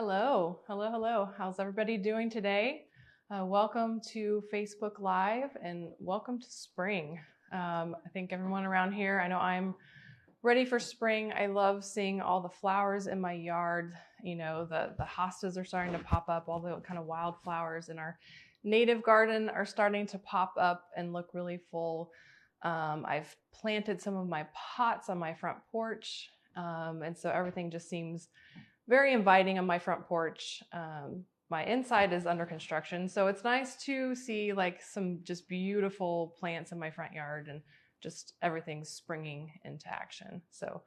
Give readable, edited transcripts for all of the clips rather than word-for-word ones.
Hello, hello, hello. How's everybody doing today? Welcome to Facebook Live and welcome to spring. I think everyone around here, I know I'm ready for spring. I love seeing all the flowers in my yard. You know, the hostas are starting to pop up. All the kind of wildflowers in our native garden are starting to pop up and look really full. I've planted some of my pots on my front porch. And so everything just seems very inviting on my front porch. My inside is under construction, so it's nice to see like some just beautiful plants in my front yard and just everything springing into action. So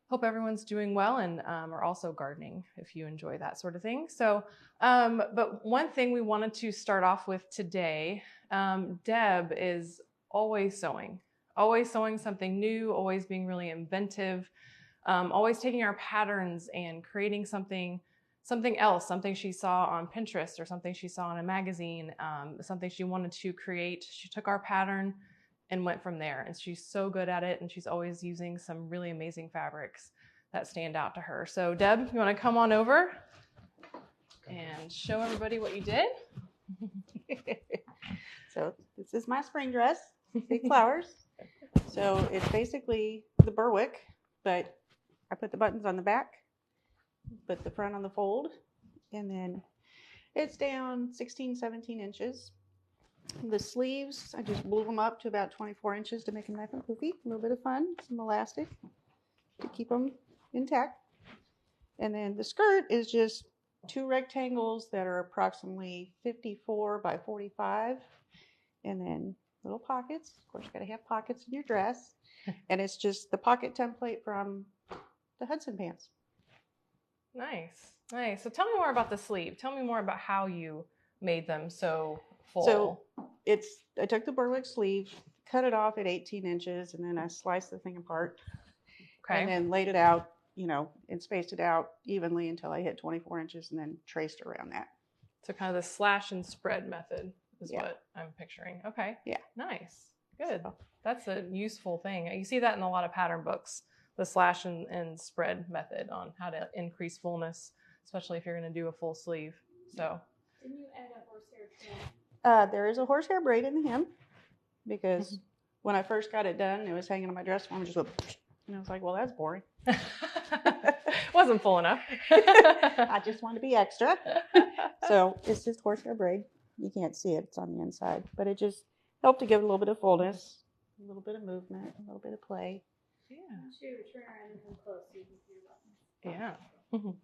hope everyone's doing well and are also gardening if you enjoy that sort of thing. So, but one thing we wanted to start off with today, Deb is always sewing something new, always being really inventive. Always taking our patterns and creating something else, something she saw on Pinterest or something she saw in a magazine, something she wanted to create. She took our pattern and went from there. And she's so good at it. And she's always using some really amazing fabrics that stand out to her. So Deb, you want to come on over and show everybody what you did? So this is my spring dress, big flowers. So it's basically the Berwick, but I put the buttons on the back, put the front on the fold, and then it's down 16, 17 inches. The sleeves, I just blew them up to about 24 inches to make them nice and poofy. A little bit of fun, some elastic to keep them intact. And then the skirt is just two rectangles that are approximately 54 by 45. And then little pockets. Of course, you got to have pockets in your dress. And it's just the pocket template from the Hudson pants. Nice, nice. So tell me more about the sleeve. Tell me more about how you made them so full. So I took the Berwick sleeve, cut it off at 18 inches, and then I sliced the thing apart. Okay. And then laid it out, and spaced it out evenly until I hit 24 inches and then traced around that. So kind of the slash and spread method is what I'm picturing. Okay. Yeah. Nice. Good. That's a useful thing. You see that in a lot of pattern books, the slash and spread method on how to increase fullness, especially if you're going to do a full sleeve. So. Didn't you add a horsehair trim? There is a horsehair braid in the hem because when I first got it done, it was hanging on my dress form, just went, and I was like, well, that's boring. Wasn't full enough. I just wanted to be extra. So it's just horsehair braid. You can't see it. It's on the inside. But it just helped to give it a little bit of fullness, a little bit of movement, a little bit of play. Yeah. Turn around and come close so you can see your buttons. Yeah.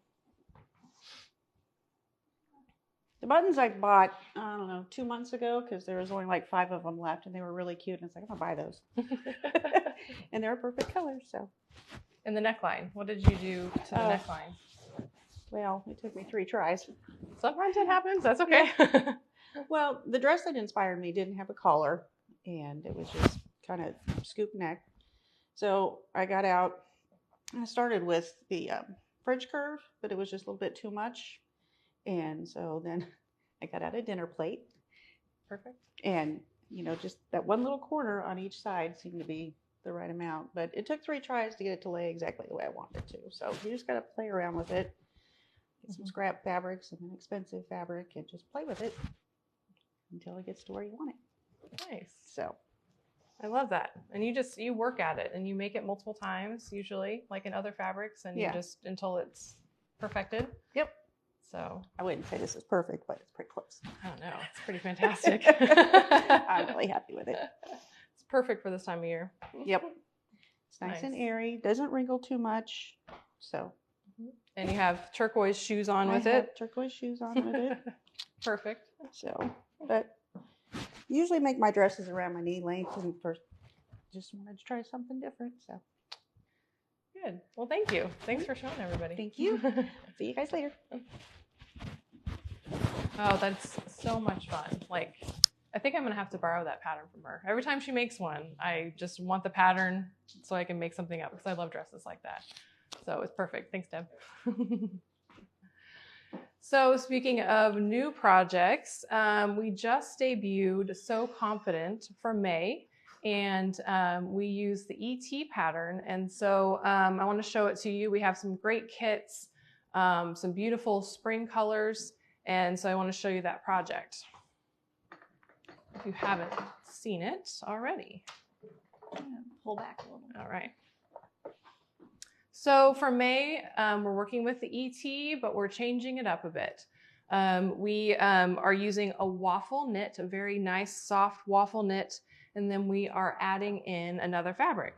The buttons I bought, I don't know, 2 months ago because there was only like 5 of them left and they were really cute. And it's like, I'm going to buy those. And they're a perfect color. So. And the neckline, what did you do to the neckline? Well, it took me 3 tries. Sometimes it happens. That's okay. Well, the dress that inspired me didn't have a collar and it was just kind of scoop neck. So I got out, I started with the French curve, but it was just a little bit too much. And so then I got out a dinner plate. Perfect. And, just that one little corner on each side seemed to be the right amount. But it took 3 tries to get it to lay exactly the way I wanted it to. So you just got to play around with it. Get some scrap fabrics and an expensive fabric and just play with it until it gets to where you want it. Nice. So I love that. And you work at it and you make it multiple times, usually, like in other fabrics, and you just until it's perfected. Yep. So I wouldn't say this is perfect, but it's pretty close. I don't know. It's pretty fantastic. I'm really happy with it. It's perfect for this time of year. Yep. It's nice and airy. Doesn't wrinkle too much. So. And you have turquoise shoes on with I it. have turquoise shoes on with it. Perfect. So, but usually make my dresses around my knee length, and first just wanted to try something different. So. Good. Well, thank you. Thanks for showing everybody. Thank you. See you guys later. Oh, that's so much fun. Like, I think I'm going to have to borrow that pattern from her. Every time she makes one, I just want the pattern so I can make something up because I love dresses like that. So it's perfect. Thanks, Deb. So speaking of new projects, we just debuted So Confident for May, and we use the eTee pattern. And so I want to show it to you. We have some great kits some beautiful spring colors. And so I want to show you that project if you haven't seen it already. Pull back a little bit. All right. So for May, we're working with the eTee, but we're changing it up a bit. We are using a waffle knit, a very nice soft waffle knit, and then we are adding in another fabric.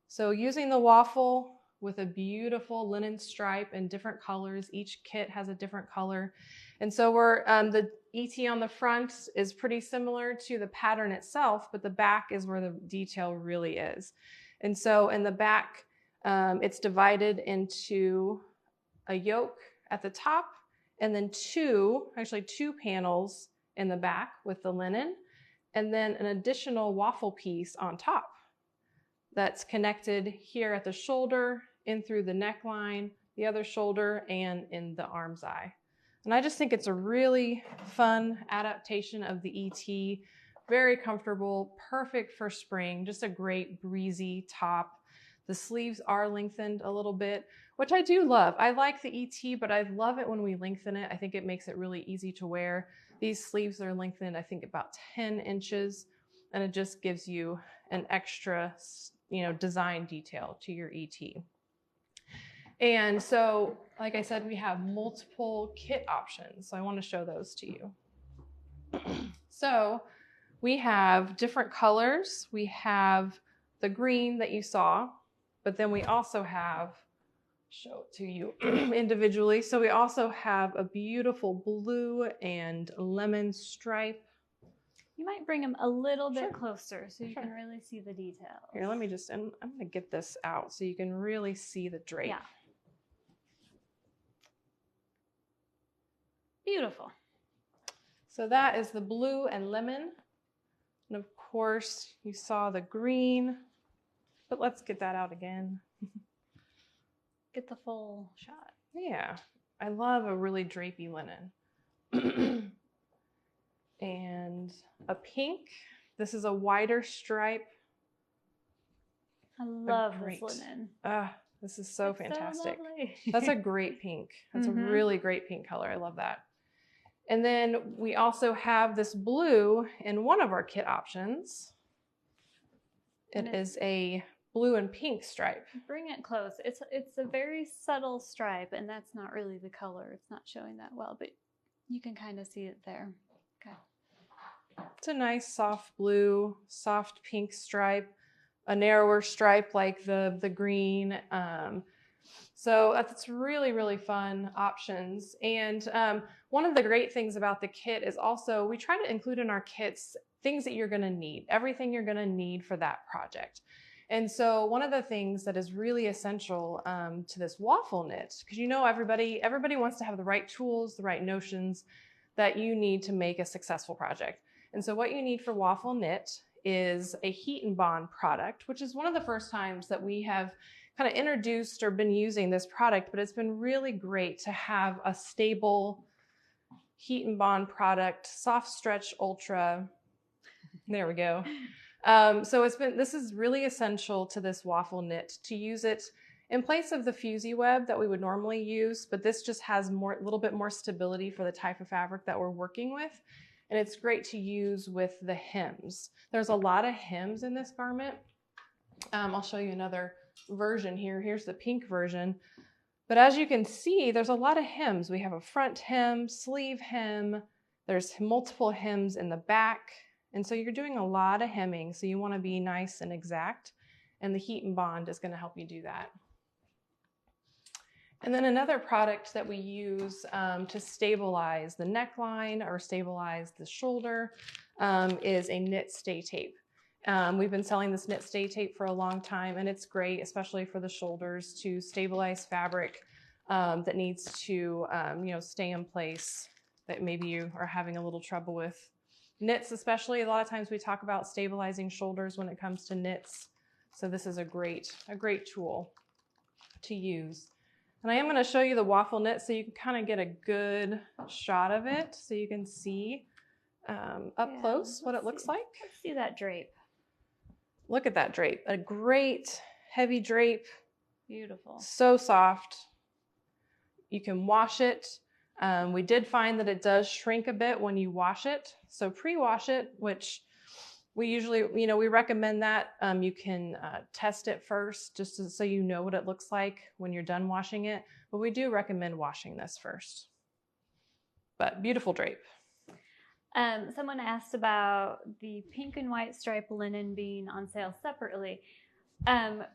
So using the waffle with a beautiful linen stripe in different colors. Each kit has a different color. And so we're, the eTee on the front is pretty similar to the pattern itself, but the back is where the detail really is. And so in the back, it's divided into a yoke at the top and then two panels in the back with the linen, and then an additional waffle piece on top that's connected here at the shoulder, in through the neckline, the other shoulder, and in the arm's eye. And I just think it's a really fun adaptation of the eTee. Very comfortable, perfect for spring, just a great breezy top. The sleeves are lengthened a little bit, which I do love. I like the eTee, but I love it when we lengthen it. I think it makes it really easy to wear. These sleeves are lengthened, I think about 10 inches, and it just gives you an extra, design detail to your eTee. And so, like I said, we have multiple kit options. So I want to show those to you. So we have different colors. We have the green that you saw, but then we also have, show it to you individually. So we also have a beautiful blue and lemon stripe. You might bring them a little bit closer so you can really see the details. Here, let me just, I'm going to get this out so you can really see the drape. Yeah. Beautiful. So that is the blue and lemon. And of course, you saw the green, but let's get that out again. Get the full shot. Yeah, I love a really drapey linen. And a pink. This is a wider stripe. I love this linen. This is so fantastic. So lovely. That's a great pink. That's a really great pink color. I love that. And then we also have this blue in one of our kit options. It is a blue and pink stripe. Bring it close. It's a very subtle stripe, and that's not really the color. It's not showing that well, but you can kind of see it there. Okay. It's a nice soft blue, soft pink stripe, a narrower stripe like the green. So that's really, really fun options. And one of the great things about the kit is also we try to include in our kits things that you're going to need, everything you're going to need for that project. And so one of the things that is really essential to this waffle knit, because everybody wants to have the right tools, the right notions that you need to make a successful project. And so what you need for waffle knit is a heat and bond product, which is one of the first times that we have kind of introduced or been using this product, but it's been really great to have a stable heat and bond product, soft stretch ultra. There we go. So this is really essential to this waffle knit to use it in place of the fusee web that we would normally use, but this just has a little bit more stability for the type of fabric that we're working with. And it's great to use with the hems. There's a lot of hems in this garment. I'll show you another version here. Here's the pink version. But as you can see, there's a lot of hems. We have a front hem, sleeve hem. There's multiple hems in the back. And so you're doing a lot of hemming. So you want to be nice and exact. And the heat and bond is going to help you do that. And then another product that we use to stabilize the neckline or stabilize the shoulder is a knit stay tape. We've been selling this knit stay tape for a long time, and it's great, especially for the shoulders, to stabilize fabric that needs to stay in place, that maybe you are having a little trouble with. Knits especially, a lot of times we talk about stabilizing shoulders when it comes to knits. So this is a great tool to use. And I am going to show you the waffle knit so you can kind of get a good shot of it so you can see up close what it looks like. Let's see that drape. Look at that drape. A great heavy drape. Beautiful. So soft. You can wash it. We did find that it does shrink a bit when you wash it. So pre-wash it, which we usually, we recommend that. You can test it first just so you know what it looks like when you're done washing it. But we do recommend washing this first. But beautiful drape. Someone asked about the pink and white stripe linen being on sale separately.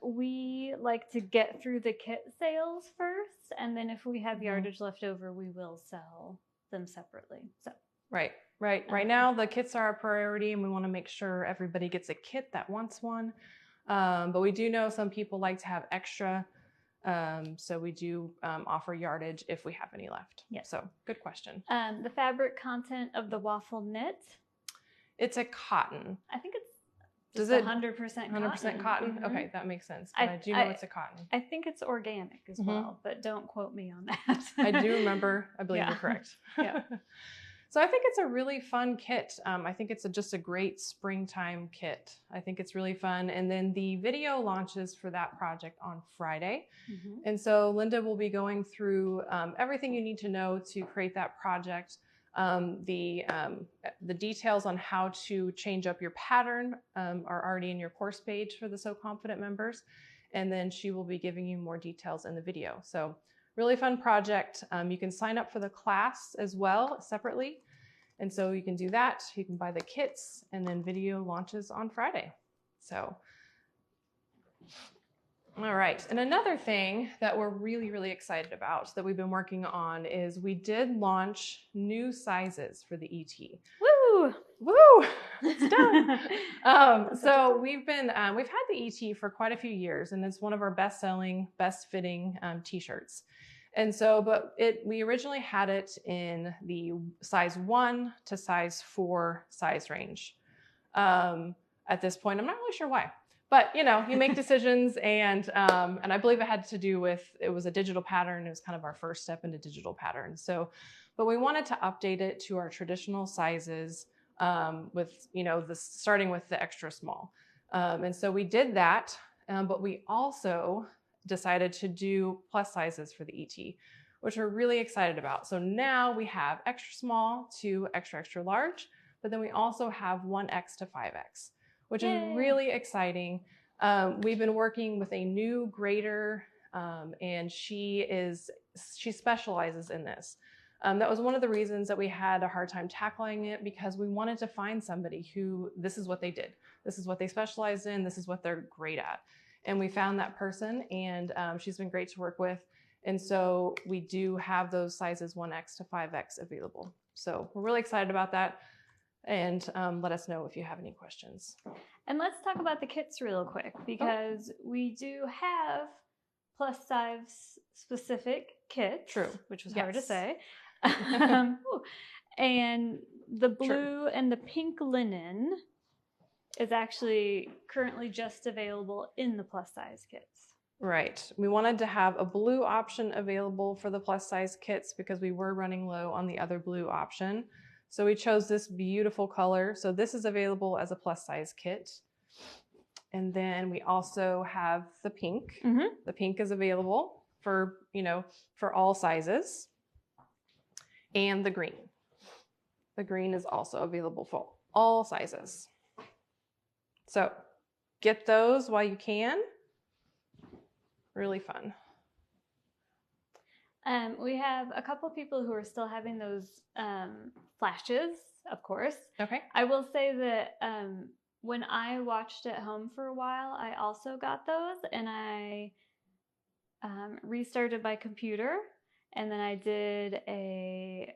We like to get through the kit sales first, and then if we have yardage left over, we will sell them separately. So Right. Right now, the kits are a priority, and we want to make sure everybody gets a kit that wants one. But we do know some people like to have extra, so we do offer yardage if we have any left. Yes. So good question. The fabric content of the waffle knit. It's a cotton. I think it's Does just it 100% cotton. 100% cotton? Mm-hmm. Okay, that makes sense. But I do know it's a cotton. I think it's organic as well, but don't quote me on that. I do remember. I believe you're correct. Yeah. So I think it's a really fun kit. I think it's just a great springtime kit. I think it's really fun. And then the video launches for that project on Friday. Mm-hmm. And so Linda will be going through everything you need to know to create that project. The details on how to change up your pattern are already in your course page for the So Confident members. And then she will be giving you more details in the video. So really fun project. You can sign up for the class as well separately. And so you can do that. You can buy the kits, and then video launches on Friday. So, all right. And another thing that we're really, really excited about that we've been working on is we did launch new sizes for the eTee. Woo! Woo! It's done. So we've had the eTee for quite a few years, and it's one of our best-selling, best-fitting t-shirts. And so, we originally had it in the size 1 to size 4 size range. At this point, I'm not really sure why, but you make decisions, and I believe it had to do with, it was a digital pattern. It was kind of our first step into digital patterns. So, but we wanted to update it to our traditional sizes, with, starting with the extra small. And so we did that, but we also decided to do plus sizes for the eTee, which we're really excited about. So now we have extra small to extra, extra large, but then we also have 1X to 5X, which is really exciting. We've been working with a new grader, and she specializes in this. That was one of the reasons that we had a hard time tackling it, because we wanted to find somebody who, this is what they did. This is what they specialized in. This is what they're great at. And we found that person, and she's been great to work with. And so we do have those sizes 1X to 5X available. So we're really excited about that. And let us know if you have any questions. And let's talk about the kits real quick, because we do have plus size specific kits. True. Which was hard to say. And the blue and the pink linen is actually currently just available in the plus size kits. Right. We wanted to have a blue option available for the plus size kits because we were running low on the other blue option. So we chose this beautiful color. So this is available as a plus size kit. And then we also have the pink. Mm-hmm. The pink is available for, for all sizes. And the green. The green is also available for all sizes. So get those while you can. Really fun. We have a couple people who are still having those flashes, of course. Okay. I will say that when I watched at home for a while, I also got those, and I restarted my computer, and then I did a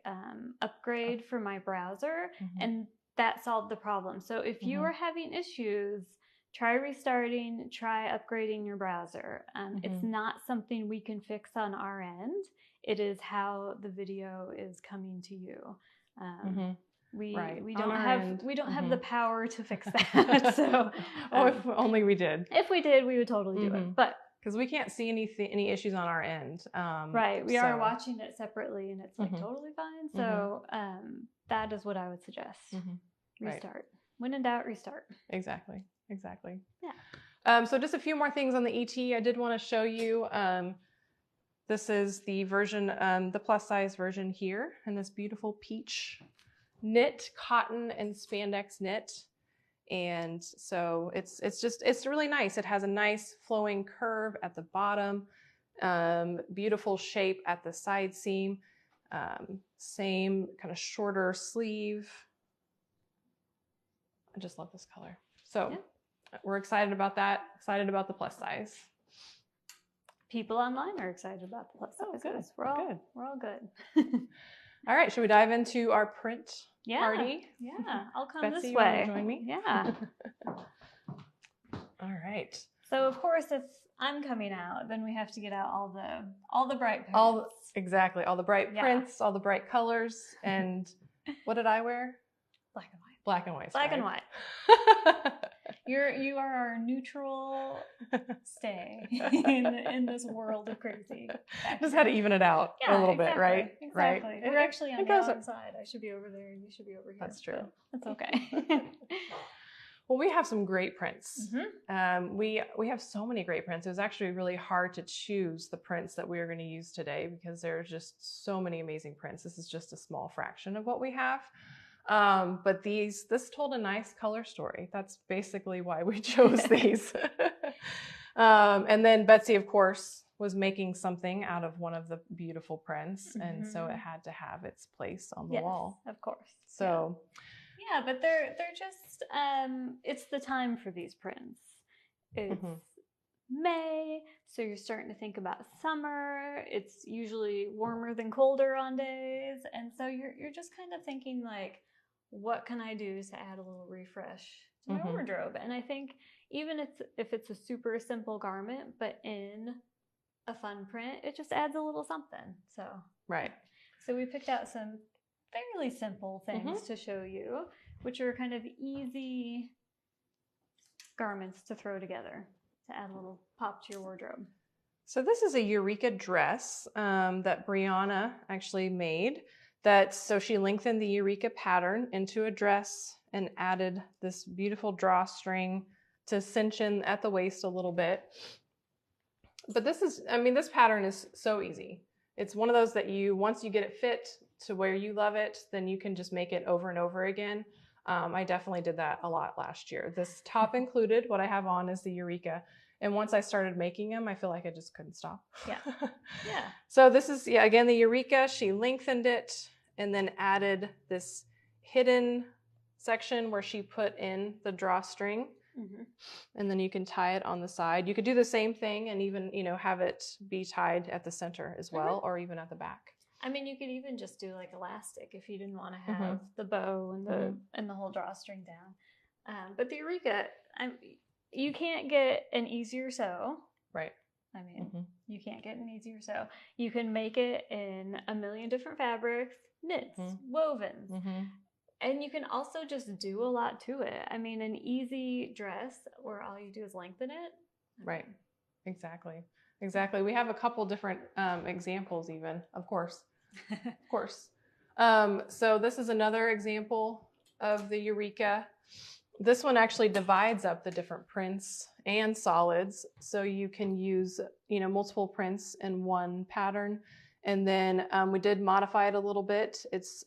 upgrade for my browser, and that solved the problem. So if you are having issues, try restarting, try upgrading your browser. It's not something we can fix on our end. It is how the video is coming to you. We don't have the power to fix that. So, if only we did. If we did, we would totally do it. But because we can't see any issues on our end. Right. We are watching it separately, and it's like totally fine. So that is what I would suggest. Restart. Right. When in doubt, restart. Exactly. Yeah. So just a few more things on the eTee. I did want to show you. This is the version, the plus size version here, in this beautiful peach knit, cotton and spandex knit. And so it's really nice. It has a nice flowing curve at the bottom, beautiful shape at the side seam, same kind of shorter sleeve. I just love this color. So we're excited about that, excited about the plus size. People online are excited about the plus size. Oh, good. We're all good. We're all good. All right, should we dive into our print party? Yeah, I'll come Betsy, this you way. wanna join me? Yeah. All right. So of course, if I'm coming out, then we have to get out all the bright prints. Exactly, all the bright prints, all the bright colors, and what did I wear? Black and white. Black and white. Black and white. You are our neutral stay in this world of crazy. Just had to even it out a little bit, right? Exactly. Right. We're actually on the other side. I should be over there. You should be over here. That's true. That's okay. Well, we have some great prints. Mm-hmm. We have so many great prints. It was actually really hard to choose the prints that we are going to use today because there are just so many amazing prints. This is just a small fraction of what we have. But this told a nice color story. That's basically why we chose these. And then Betsy, of course, was making something out of one of the beautiful prints. And so it had to have its place on the wall. Of course. So yeah, but they're just, it's the time for these prints. It's May, so you're starting to think about summer. It's usually warmer than colder on days. And so you're just kind of thinking like, what can I do to add a little refresh to my wardrobe? And I think even if it's a super simple garment, but in a fun print, it just adds a little something. So So we picked out some fairly simple things to show you, which are kind of easy garments to throw together to add a little pop to your wardrobe. So this is a Eureka dress that Brianna actually made. So she lengthened the Eureka pattern into a dress and added this beautiful drawstring to cinch in at the waist a little bit. But this pattern is so easy. It's one of those that once you get it fit to where you love it, then you can just make it over and over again. I definitely did that a lot last year. This top included, what I have on is the Eureka. And once I started making them, I feel like I just couldn't stop. Yeah. So this is, again, the Eureka. She lengthened it and then added this hidden section where she put in the drawstring. And then you can tie it on the side. You could do the same thing and even, have it be tied at the center as well, or even at the back. I mean, you could even just do like elastic if you didn't want to have the bow and the whole drawstring down. But the Eureka, you can't get an easier sew. Right. I mean, you can't get an easier sew. You can make it in a million different fabrics, knits, wovens. And you can also just do a lot to it. I mean, an easy dress where all you do is lengthen it. Right. Exactly. We have a couple different examples even, of course. So this is another example of the Eureka. This one actually divides up the different prints and solids. So you can use, multiple prints in one pattern. And then we did modify it a little bit. It's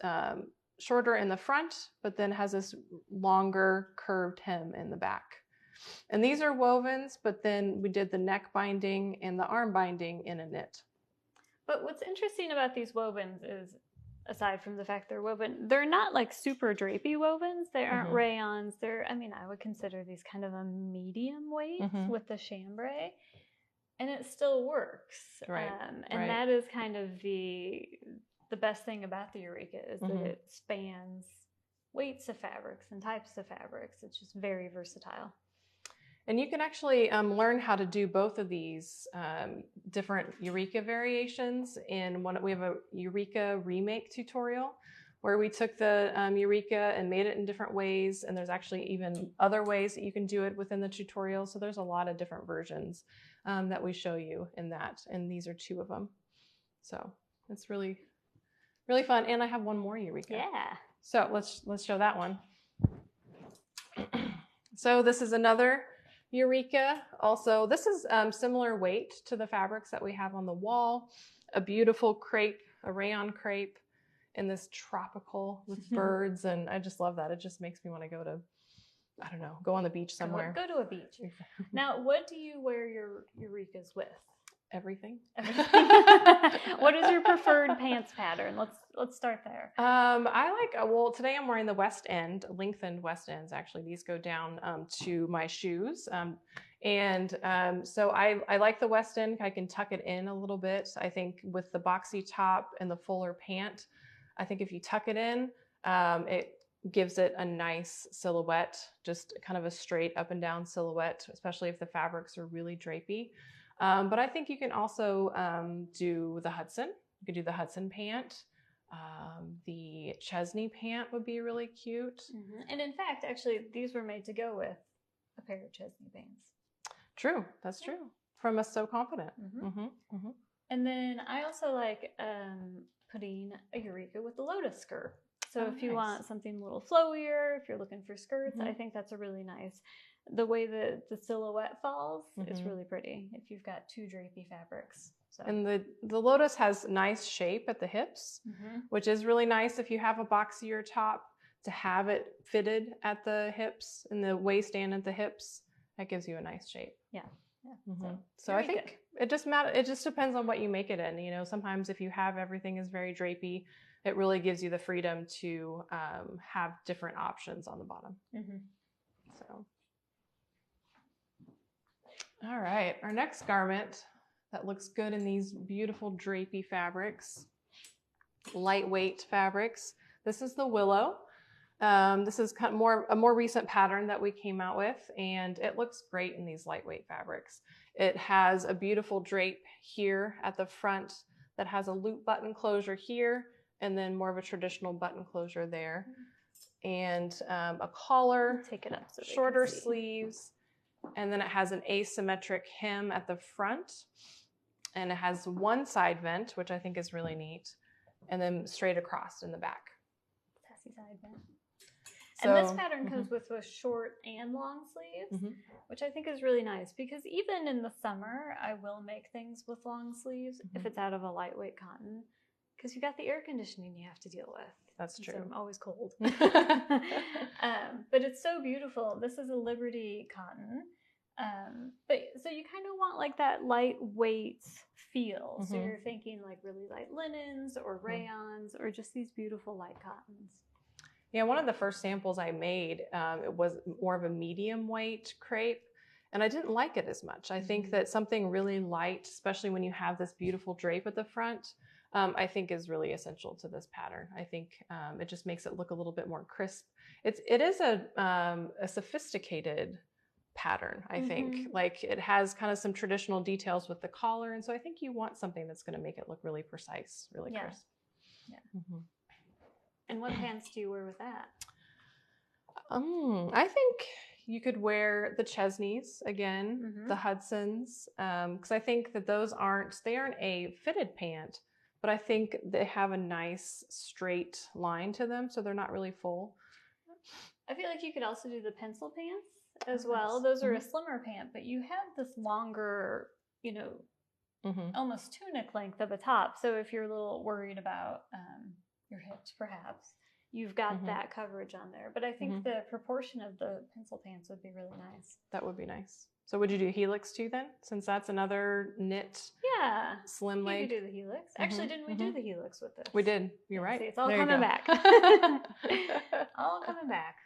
shorter in the front, but then has this longer curved hem in the back. And these are wovens, but then we did the neck binding and the arm binding in a knit. But what's interesting about these wovens is, aside from the fact they're woven, they're not like super drapey wovens. They aren't rayons. I would consider these kind of a medium weight with the chambray. And it still works. Right. And that is kind of the best thing about the Eureka is that it spans weights of fabrics and types of fabrics. It's just very versatile. And you can actually learn how to do both of these different Eureka variations we have a Eureka remake tutorial where we took the Eureka and made it in different ways. And there's actually even other ways that you can do it within the tutorial. So there's a lot of different versions that we show you in that. And these are two of them. So it's really, really fun. And I have one more Eureka. Yeah. So let's show that one. So this is another Eureka. Also, this is similar weight to the fabrics that we have on the wall. A beautiful crepe, a rayon crepe in this tropical with birds. And I just love that. It just makes me want to go to, I don't know, go on the beach somewhere. Go to a beach. Now, what do you wear your Eurekas with? Everything. What is your preferred pants pattern? Let's start there. Well, today I'm wearing the West End, lengthened West Ends. Actually, these go down to my shoes. So I like the West End. I can tuck it in a little bit. I think with the boxy top and the fuller pant, I think if you tuck it in, it gives it a nice silhouette, just kind of a straight up and down silhouette, especially if the fabrics are really drapey. But I think you can also do the Hudson. You could do the Hudson pant. The Chesney pant would be really cute. Mm-hmm. And in fact, actually, these were made to go with a pair of Chesney pants. True. That's true. From us So Confident. Mm-hmm. Mm-hmm. Mm-hmm. And then I also like putting a Eureka with the lotus skirt. So if you want something a little flowier, if you're looking for skirts, I think that's a really nice. The way the silhouette falls, it's really pretty if you've got two drapey fabrics. So. And the lotus has nice shape at the hips, which is really nice if you have a boxier top to have it fitted at the hips and the waistband at the hips. That gives you a nice shape. Yeah. So I think it just depends on what you make it in. You know, sometimes if you have everything is very drapey, it really gives you the freedom to have different options on the bottom. So. All right, our next garment that looks good in these beautiful drapey fabrics, lightweight fabrics. This is the Willow. This is kind of a more recent pattern that we came out with, and it looks great in these lightweight fabrics. It has a beautiful drape here at the front that has a loop button closure here, and then more of a traditional button closure there, and a collar, take it up so shorter sleeves. And then it has an asymmetric hem at the front, and it has one side vent, which I think is really neat, and then straight across in the back. Sassy side vent. So, and this pattern comes with both short and long sleeves, which I think is really nice because even in the summer, I will make things with long sleeves if it's out of a lightweight cotton, because you got the air conditioning you have to deal with. That's true. So I'm always cold. But it's so beautiful. This is a Liberty cotton. But so you kind of want like that lightweight feel. So you're thinking like really light linens or rayons or just these beautiful light cottons. Yeah, one of the first samples I made, it was more of a medium weight crepe, and I didn't like it as much. I think that something really light, especially when you have this beautiful drape at the front, I think is really essential to this pattern. I think it just makes it look a little bit more crisp. It is a sophisticated pattern, I think. Like it has kind of some traditional details with the collar, and so I think you want something that's going to make it look really precise, really crisp. Yeah. And what pants do you wear with that? I think you could wear the Chesneys again, the Hudsons, because I think that they aren't a fitted pant, but I think they have a nice straight line to them, so they're not really full. I feel like you could also do the pencil pants as well. Those are a slimmer pant, but you have this longer, almost tunic length of a top. So if you're a little worried about your hips, perhaps, you've got that coverage on there. But I think the proportion of the pencil pants would be really nice. That would be nice. So would you do helix too then, since that's another knit slim leg? You could do the helix. Actually, didn't we do the helix with this? We did. You're right. See, it's all coming back. All coming back.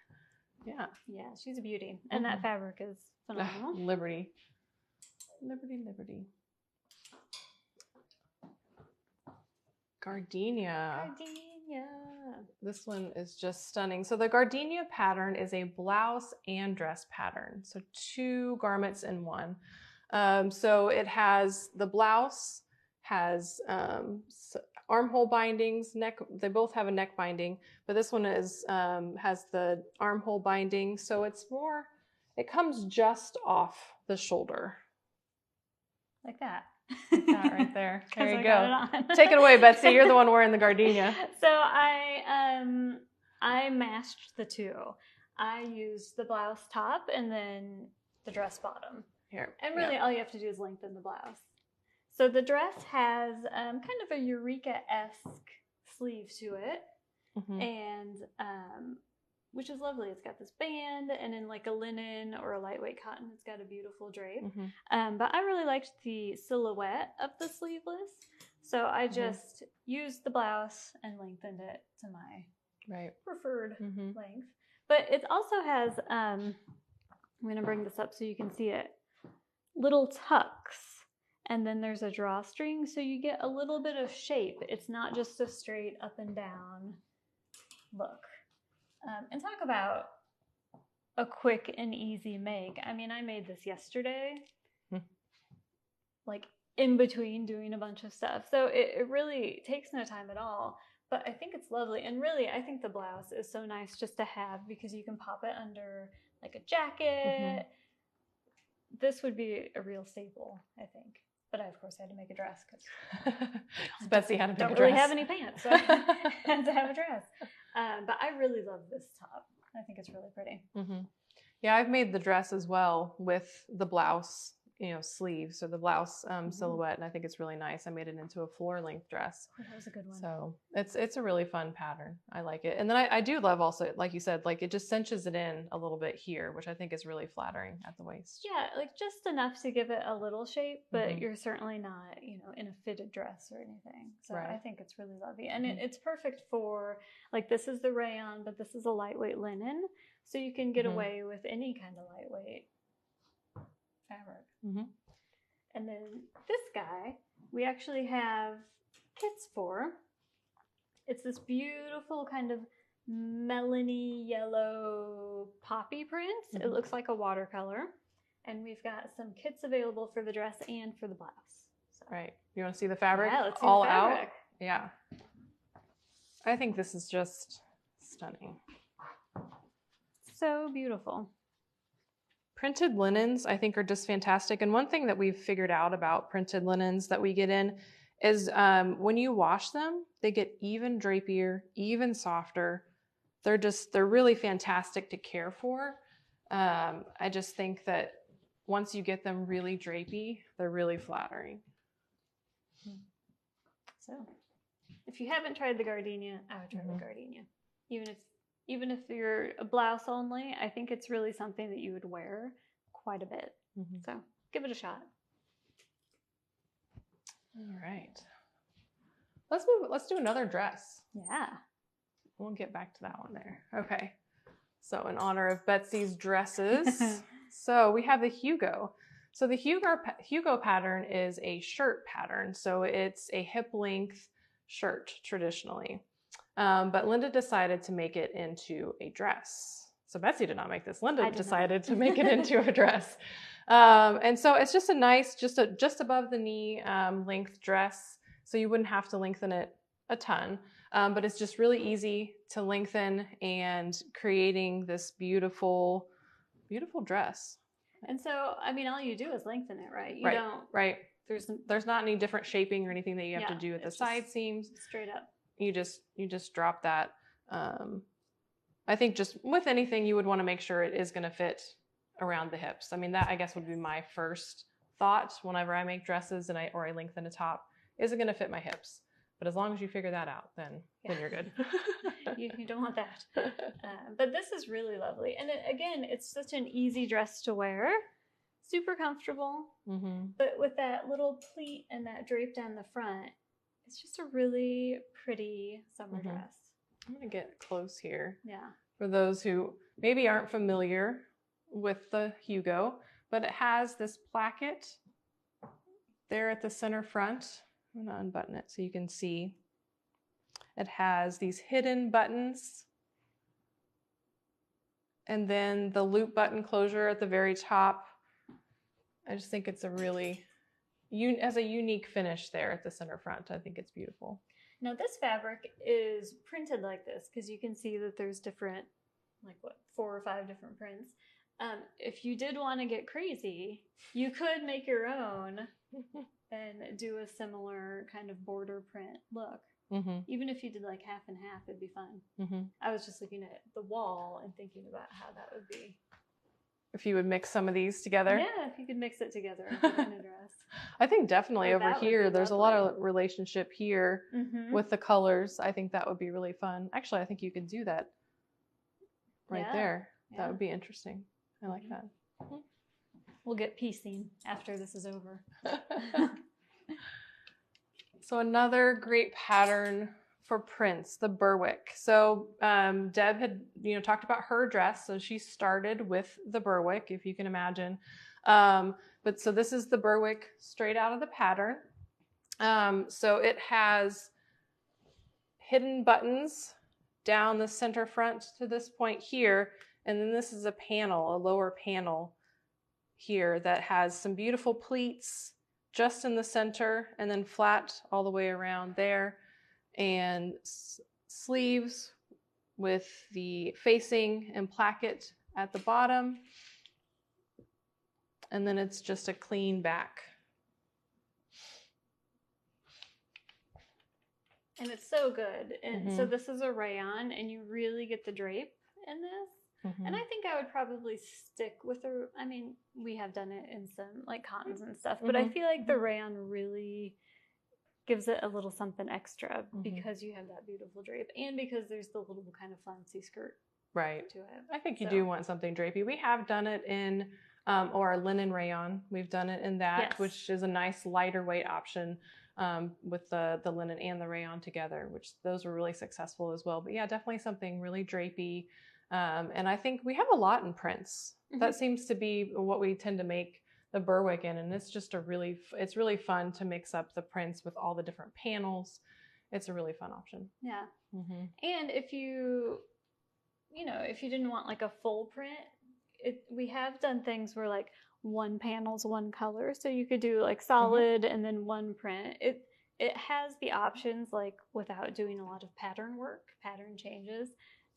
Yeah. Yeah, she's a beauty. And that fabric is phenomenal. Liberty. Gardenia. This one is just stunning. So the Gardenia pattern is a blouse and dress pattern. So 2 garments in one. So it has, the blouse has armhole bindings, they both have a neck binding, but this one is has the armhole binding. So it comes just off the shoulder. Like that. Like that right there. There you go. Take it away, Betsy. You're the one wearing the Gardenia. So I matched the two. I used the blouse top and then the dress bottom. Here. And really all you have to do is lengthen the blouse. So the dress has kind of a Eureka-esque sleeve to it, and which is lovely. It's got this band, and in like a linen or a lightweight cotton, it's got a beautiful drape. But I really liked the silhouette of the sleeveless, so I just used the blouse and lengthened it to my preferred length. But it also has, I'm going to bring this up so you can see it, little tucks. And then there's a drawstring, so you get a little bit of shape. It's not just a straight up and down look. And talk about a quick and easy make. I mean, I made this yesterday, like in between doing a bunch of stuff. So it really takes no time at all, but I think it's lovely. And really, I think the blouse is so nice just to have because you can pop it under like a jacket. This would be a real staple, I think. But I, of course, had to make a dress because Betsy had to make a dress. Don't really have any pants, so I had to have a dress. But I really love this top. I think it's really pretty. Yeah, I've made the dress as well with the blouse, sleeves or the blouse silhouette, and I think it's really nice. I made it into a floor length dress. Oh, that was a good one. So it's a really fun pattern. I like it. And then I do love also, like you said, like it just cinches it in a little bit here, which I think is really flattering at the waist. Yeah, like just enough to give it a little shape, but you're certainly not, in a fitted dress or anything. So I think it's really lovely. And it's perfect for, like this is the rayon, but this is a lightweight linen. So you can get away with any kind of lightweight fabric. And then this guy, we actually have kits for. It's this beautiful kind of melony yellow poppy print. It looks like a watercolor. And we've got some kits available for the dress and for the blouse. So. Right. You want to see the fabric? Yeah, let's see all the fabric. Out? Yeah. I think this is just stunning. So beautiful. Printed linens, I think, are just fantastic. And one thing that we've figured out about printed linens that we get in is when you wash them, they get even drapier, even softer. They're really fantastic to care for. I just think that once you get them really drapey, they're really flattering. So if you haven't tried the Gardenia, I would try the Gardenia. Even if you're a blouse only, I think it's really something that you would wear quite a bit. So give it a shot. All right. Let's do another dress. Yeah. We'll get back to that one there. Okay. So in honor of Betsy's dresses, so we have the Hugo. So the Hugo pattern is a shirt pattern. So it's a hip length shirt traditionally. But Linda decided to make it into a dress. So Betsy did not make this. Linda decided to make it into a dress. And so it's just a nice, just above the knee length dress. So you wouldn't have to lengthen it a ton, but it's just really easy to lengthen and creating this beautiful, beautiful dress. And so, I mean, all you do is lengthen it, right? You don't. Right. There's not any different shaping or anything that you have to do at the side seams. Straight up. You just drop that. I think just with anything, you would want to make sure it is going to fit around the hips. I mean, that I guess would be my first thought whenever I make dresses and I lengthen a top. Is it going to fit my hips? But as long as you figure that out, then you're good. you don't want that. But this is really lovely. And again, it's such an easy dress to wear. Super comfortable. But with that little pleat and that drape down the front, it's just a really pretty summer dress. I'm going to get close here. Yeah. For those who maybe aren't familiar with the Hugo, but it has this placket there at the center front. I'm going to unbutton it so you can see. It has these hidden buttons and then the loop button closure at the very top. I just think it's a really, as a unique finish there at the center front. I think it's beautiful. Now this fabric is printed like this because you can see that there's different, 4 or 5 different prints. If you did want to get crazy, you could make your own and do a similar kind of border print look. Even if you did like half and half, it'd be fun. I was just looking at the wall and thinking about how that would be. if you would mix some of these together. Yeah, if you could mix it together and put it in a dress. I think definitely over That would here, be there's a lot lovely. of relationship here with the colors. I think that would be really fun. Actually, I think you could do that right Yeah. there. Yeah. That would be interesting. I like that. We'll get piecing after this is over. So another great pattern for prints, the Berwick. So Deb had, talked about her dress. So she started with the Berwick, if you can imagine. But so this is the Berwick straight out of the pattern. So it has hidden buttons down the center front to this point here. And then this is a panel, a lower panel here that has some beautiful pleats just in the center and then flat all the way around there. And sleeves with the facing and placket at the bottom. And then it's just a clean back. And it's so good. And so this is a rayon, and you really get the drape in this. And I think I would probably stick with we have done it in some like cottons and stuff, but I feel like the rayon really gives it a little something extra because you have that beautiful drape and because there's the little kind of flouncy skirt to it. I think you do want something drapey. We have done it in or linen rayon. We've done it in that, which is a nice lighter weight option with the linen and the rayon together, which those were really successful as well. But yeah, definitely something really drapey. And I think we have a lot in prints. That seems to be what we tend to make the Berwick in. And it's just it's really fun to mix up the prints with all the different panels. It's a really fun option. Yeah. And if you didn't want like a full print, we have done things where like one panel's one color. So you could do like solid and then one print. It has the options like without doing a lot of pattern changes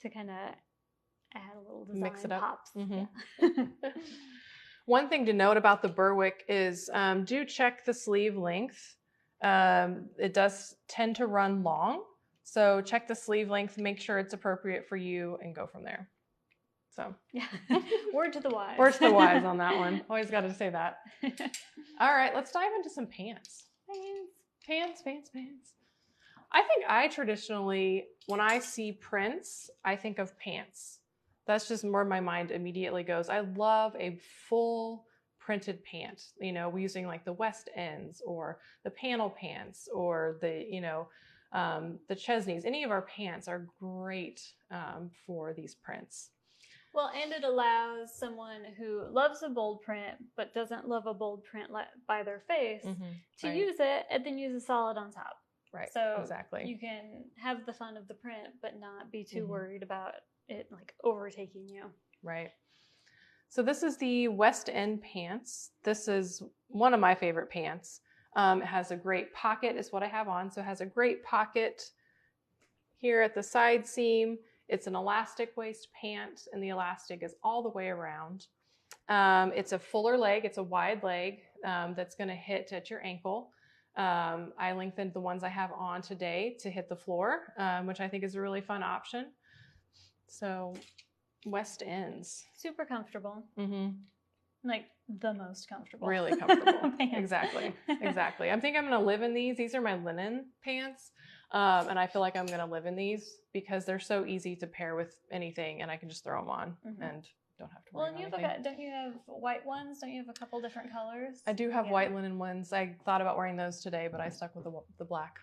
to kind of add a little design mix it up. Pops. Yeah. One thing to note about the Berwick is do check the sleeve length. It does tend to run long. So check the sleeve length, make sure it's appropriate for you, and go from there. So yeah, word to the wise. Word to the wise on that one. Always got to say that. All right, let's dive into some pants. Pants. I think I traditionally, when I see prints, I think of pants. That's just where my mind immediately goes. I love a full printed pant, using like the West Ends or the panel pants or the Chesneys. Any of our pants are great for these prints. Well, and it allows someone who loves a bold print but doesn't love a bold print by their face to use it and then use a solid on top. Right. So exactly. You can have the fun of the print but not be too worried about it like overtaking you. Right. So this is the West End pants. This is one of my favorite pants. It has a great pocket is what I have on. So it has a great pocket here at the side seam. It's an elastic waist pant and the elastic is all the way around. It's a fuller leg. It's a wide leg that's going to hit at your ankle. I lengthened the ones I have on today to hit the floor, which I think is a really fun option. So West Ends. Super comfortable. Like the most comfortable. Really comfortable. Exactly. I think I'm going to live in these. These are my linen pants. And I feel like I'm going to live in these because they're so easy to pair with anything and I can just throw them on and don't have to worry about anything. Don't you have white ones? Don't you have a couple different colors? I do have white linen ones. I thought about wearing those today, but I stuck with the black.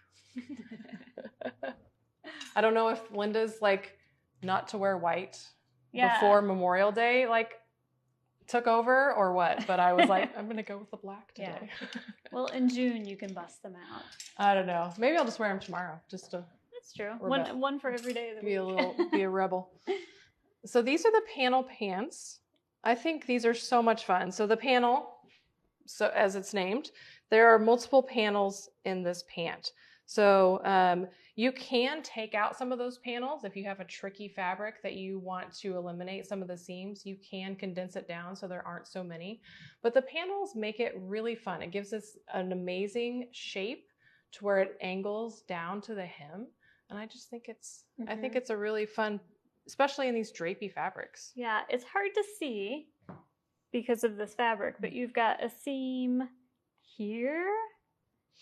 I don't know if Linda's like not to wear white before Memorial Day took over or what, but I was like, I'm going to go with the black today. Yeah. Well, in June you can bust them out. I don't know. Maybe I'll just wear them tomorrow just to. That's true. One for every day of the week. Be a rebel. So these are the panel pants. I think these are so much fun. So the panel, so as it's named, there are multiple panels in this pant. So you can take out some of those panels if you have a tricky fabric that you want to eliminate some of the seams. You can condense it down so there aren't so many. But the panels make it really fun. It gives us an amazing shape to where it angles down to the hem. And I just think I think it's a really fun, especially in these drapey fabrics. Yeah, it's hard to see, because of this fabric, but you've got a seam here,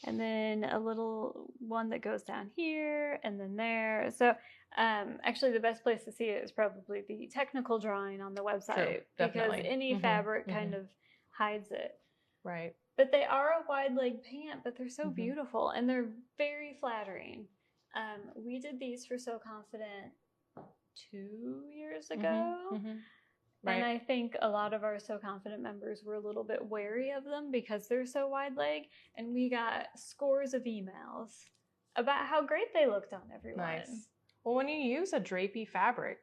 and then a little one that goes down here, and then there. So actually the best place to see it is probably the technical drawing on the website, because any fabric kind of hides it. Right. But they are a wide leg pant, but they're so beautiful, and they're very flattering. We did these for So Confident 2 years ago. Right. And I think a lot of our So Confident members were a little bit wary of them because they're so wide leg, and we got scores of emails about how great they looked on everyone. Nice. Well, when you use a drapey fabric,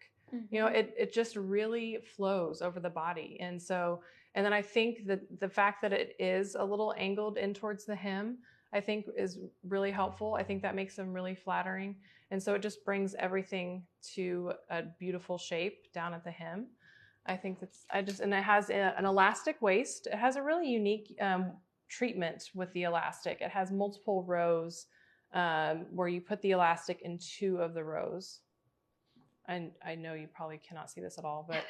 you know, it just really flows over the body. And so, and then I think that the fact that it is a little angled in towards the hem, I think is really helpful. I think that makes them really flattering. And so it just brings everything to a beautiful shape down at the hem. I think and it has an elastic waist. It has a really unique treatment with the elastic. It has multiple rows where you put the elastic in 2 of the rows. And I know you probably cannot see this at all, but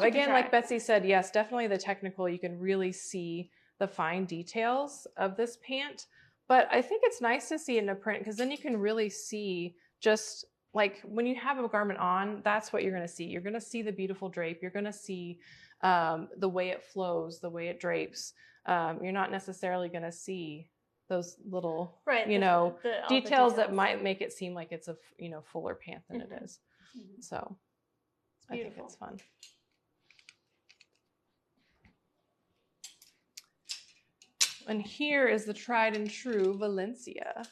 again, like Betsy said, yes, definitely the technical, you can really see the fine details of this pant. But I think it's nice to see it in a print, because then you can really see just like when you have a garment on, that's what you're going to see. You're going to see the beautiful drape. You're going to see the way it flows, the way it drapes. You're not necessarily going to see those little, details that might make it seem like it's a, fuller pant than it is. So I think it's fun. And here is the tried and true Valencia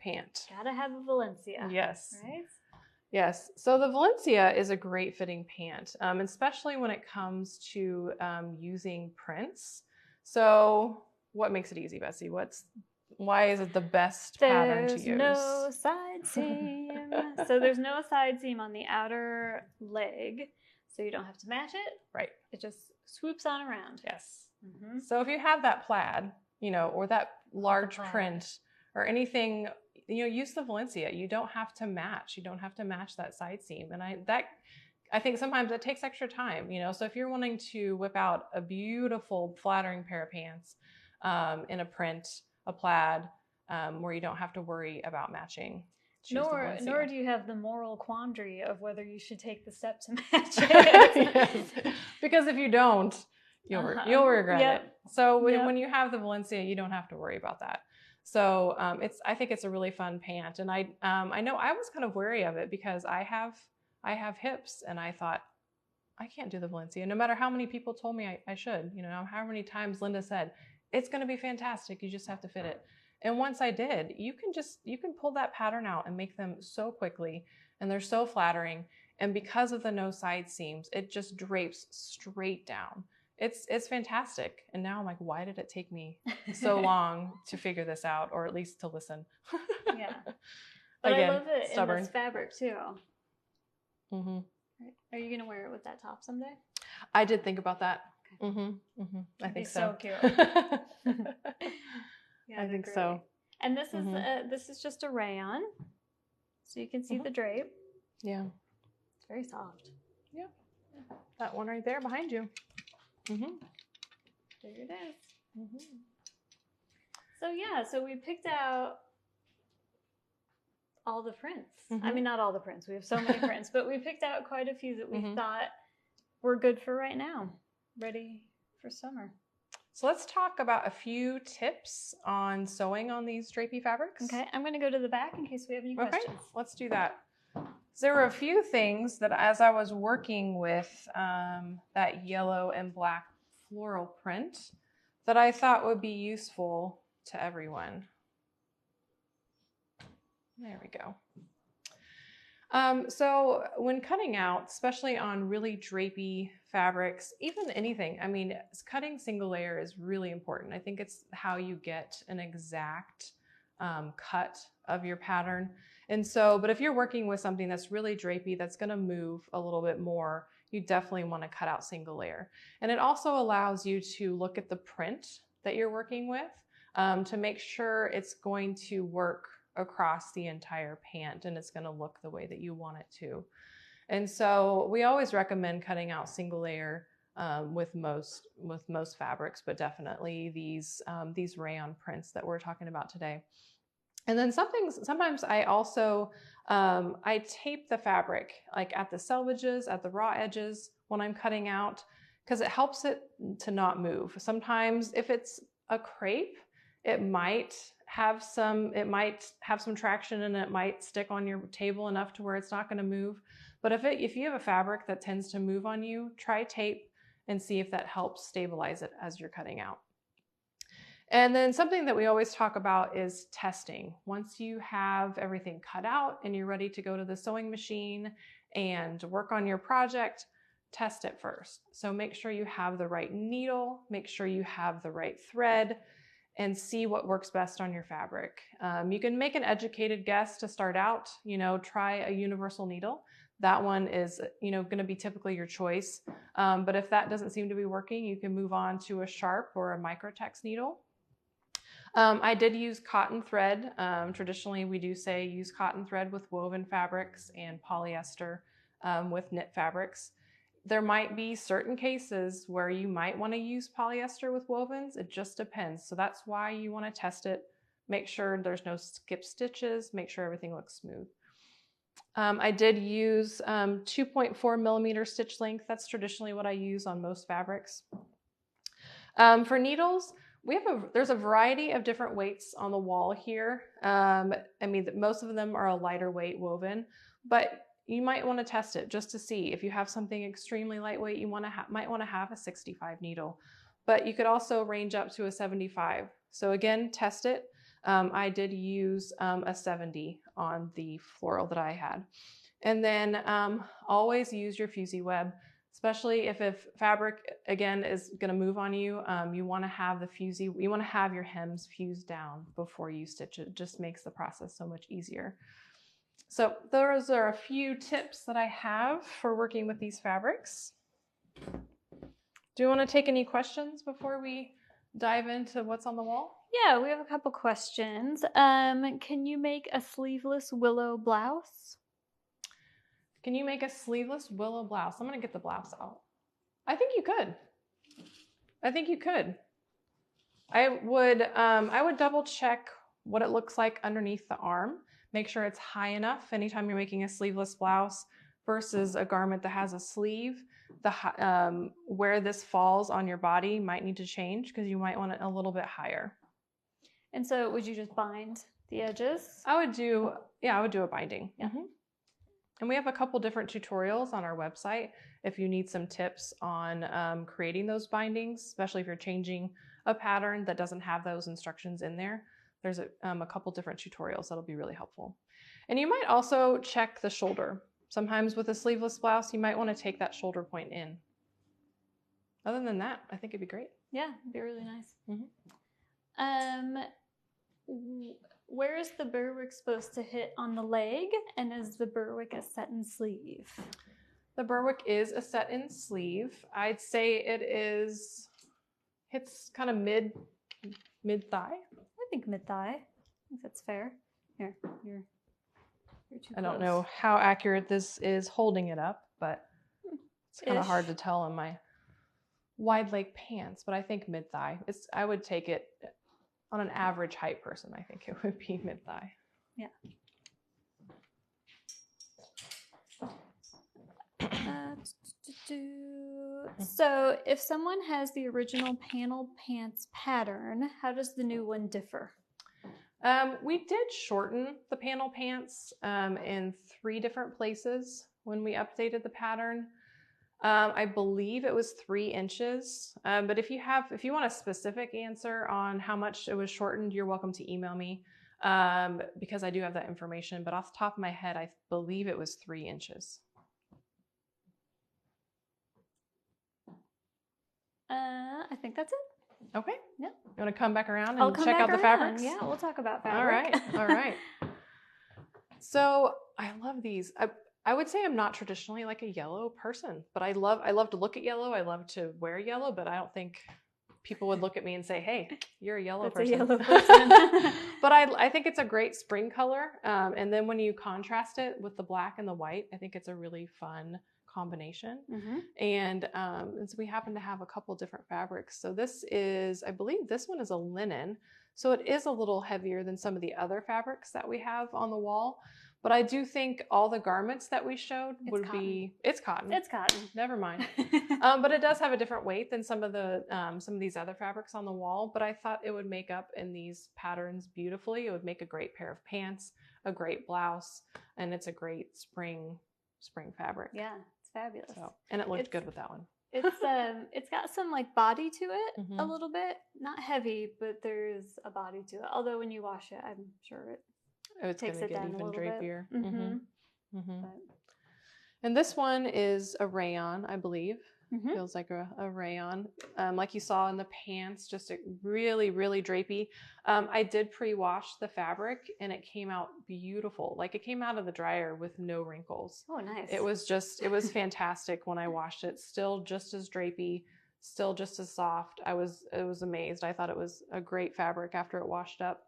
pant. Gotta have a Valencia. Yes. Right? Yes. So the Valencia is a great fitting pant, especially when it comes to using prints. So what makes it easy, Betsy? Why is it the best pattern to use? There's no side seam. So there's no side seam on the outer leg, so you don't have to match it. Right. It just swoops on around. Yes. So if you have that plaid, or that large print or anything, use the Valencia. You don't have to match. You don't have to match that side seam. And I think sometimes it takes extra time, so if you're wanting to whip out a beautiful flattering pair of pants in a print, a plaid, where you don't have to worry about matching. Nor do you have the moral quandary of whether you should take the step to match it. Yes. Because if you don't, you'll regret it. So when you have the Valencia, you don't have to worry about that. So I think it's a really fun pant, and I know I was kind of wary of it because I have hips, and I thought I can't do the Valencia, no matter how many people told me I should. How many times Linda said it's going to be fantastic, you just have to fit it. And once I did, you can pull that pattern out and make them so quickly, and they're so flattering. And because of the no side seams, it just drapes straight down. It's fantastic. And now I'm like, why did it take me so long to figure this out, or at least to listen? Yeah. But again, I love it stubborn. In this fabric too. Mm-hmm. Are you gonna wear it with that top someday? I did think about that. Okay. Mm-hmm. Mm-hmm. I think so. Cute. Yeah, I think great. so. And this is just a rayon, so you can see the drape. Yeah. It's very soft. Yeah. That one right there behind you. Mm-hmm. There it is. Mm-hmm. So we picked out all the prints. I mean, not all the prints. We have so many prints, but we picked out quite a few that we thought were good for right now, ready for summer. So let's talk about a few tips on sewing on these drapey fabrics. Okay, I'm going to go to the back in case we have any questions. Okay, let's do that. So there were a few things that as I was working with that yellow and black floral print that I thought would be useful to everyone. There we go. So when cutting out, especially on really drapey fabrics, even anything, I mean, cutting single layer is really important. I think it's how you get an exact cut of your pattern. And so, but if you're working with something that's really drapey, that's going to move a little bit more, you definitely want to cut out single layer. And it also allows you to look at the print that you're working with to make sure it's going to work across the entire pant and it's going to look the way that you want it to. And so we always recommend cutting out single layer with most fabrics, but definitely these rayon prints that we're talking about today. And then sometimes I also, I tape the fabric like at the selvages, at the raw edges when I'm cutting out, because it helps it to not move. Sometimes if it's a crepe, it might have some traction and it might stick on your table enough to where it's not going to move. But if you have a fabric that tends to move on you, try tape and see if that helps stabilize it as you're cutting out. And then something that we always talk about is testing. Once you have everything cut out and you're ready to go to the sewing machine and work on your project, test it first. So make sure you have the right needle, make sure you have the right thread, and see what works best on your fabric. You can make an educated guess to start out, try a universal needle. That one is, going to be typically your choice. But if that doesn't seem to be working, you can move on to a sharp or a microtex needle. I did use cotton thread. Traditionally, we do say use cotton thread with woven fabrics and polyester with knit fabrics. There might be certain cases where you might want to use polyester with wovens. It just depends. So that's why you want to test it. Make sure there's no skip stitches. Make sure everything looks smooth. I did use 2.4 millimeter stitch length. That's traditionally what I use on most fabrics. For needles, there's a variety of different weights on the wall here. Most of them are a lighter weight woven, but you might want to test it just to see. If you have something extremely lightweight, you might want to have a 65 needle, but you could also range up to a 75. So again, test it. I did use a 70 on the floral that I had. And then always use your fusee web, especially if fabric, again, is going to move on you. You want to have you want to have your hems fused down before you stitch it. It just makes the process so much easier. So those are a few tips that I have for working with these fabrics. Do you want to take any questions before we dive into what's on the wall? Yeah, we have a couple questions. Can you make a sleeveless willow blouse? Can you make a sleeveless willow blouse? I'm going to get the blouse out. I think you could. I would double check what it looks like underneath the arm. Make sure it's high enough anytime you're making a sleeveless blouse versus a garment that has a sleeve. Where this falls on your body might need to change because you might want it a little bit higher. And so would you just bind the edges? I would do a binding. Yeah. Mm-hmm. And we have a couple different tutorials on our website if you need some tips on creating those bindings, especially if you're changing a pattern that doesn't have those instructions in there. There's a couple different tutorials that'll be really helpful. And you might also check the shoulder. Sometimes with a sleeveless blouse, you might want to take that shoulder point in. Other than that, I think it'd be great. Yeah, it'd be really nice. Mm-hmm. Where is the Berwick supposed to hit on the leg? And is the Berwick a set-in sleeve? The Berwick is a set-in sleeve. I'd say hits kind of mid-thigh. I think mid-thigh. I think that's fair. Here, you're too close. I don't know how accurate this is holding it up, but it's kind of hard to tell on my wide leg pants, but I think mid-thigh. I would take it on an average height person. I think it would be mid-thigh. Yeah. So if someone has the original panel pants pattern, how does the new one differ? We did shorten the panel pants in 3 different places when we updated the pattern. I believe it was 3 inches, but if you want a specific answer on how much it was shortened, you're welcome to email me because I do have that information, but off the top of my head, I believe it was 3 inches. I think that's it. Okay. Yeah. You want to come back around and check out the fabrics? Yeah, we'll talk about fabric. All right. So I love these. I would say I'm not traditionally like a yellow person, but I love to look at yellow. I love to wear yellow, but I don't think people would look at me and say, "Hey, you're a yellow person." That's a yellow person. But I think it's a great spring color. And then when you contrast it with the black and the white, I think it's a really fun combination. And so we happen to have a couple different fabrics. So this is, I believe this one is a linen. So it is a little heavier than some of the other fabrics that we have on the wall. But I do think all the garments that we showed would be, it's cotton. It's cotton. Never mind. But it does have a different weight than some of these other fabrics on the wall. But I thought it would make up in these patterns beautifully. It would make a great pair of pants, a great blouse, and it's a great spring fabric. Yeah, it's fabulous. So, and it looked good with that one. It's got some like body to it a little bit, not heavy, but there's a body to it. Although when you wash it, I'm sure it takes it down even drapier. And this one is a rayon, I believe. Feels like a rayon. Like you saw in the pants, just a really, really drapey. I did pre-wash the fabric and it came out beautiful. Like it came out of the dryer with no wrinkles. Oh, nice. It was fantastic when I washed it. Still just as drapey, still just as soft. I was amazed. I thought it was a great fabric after it washed up.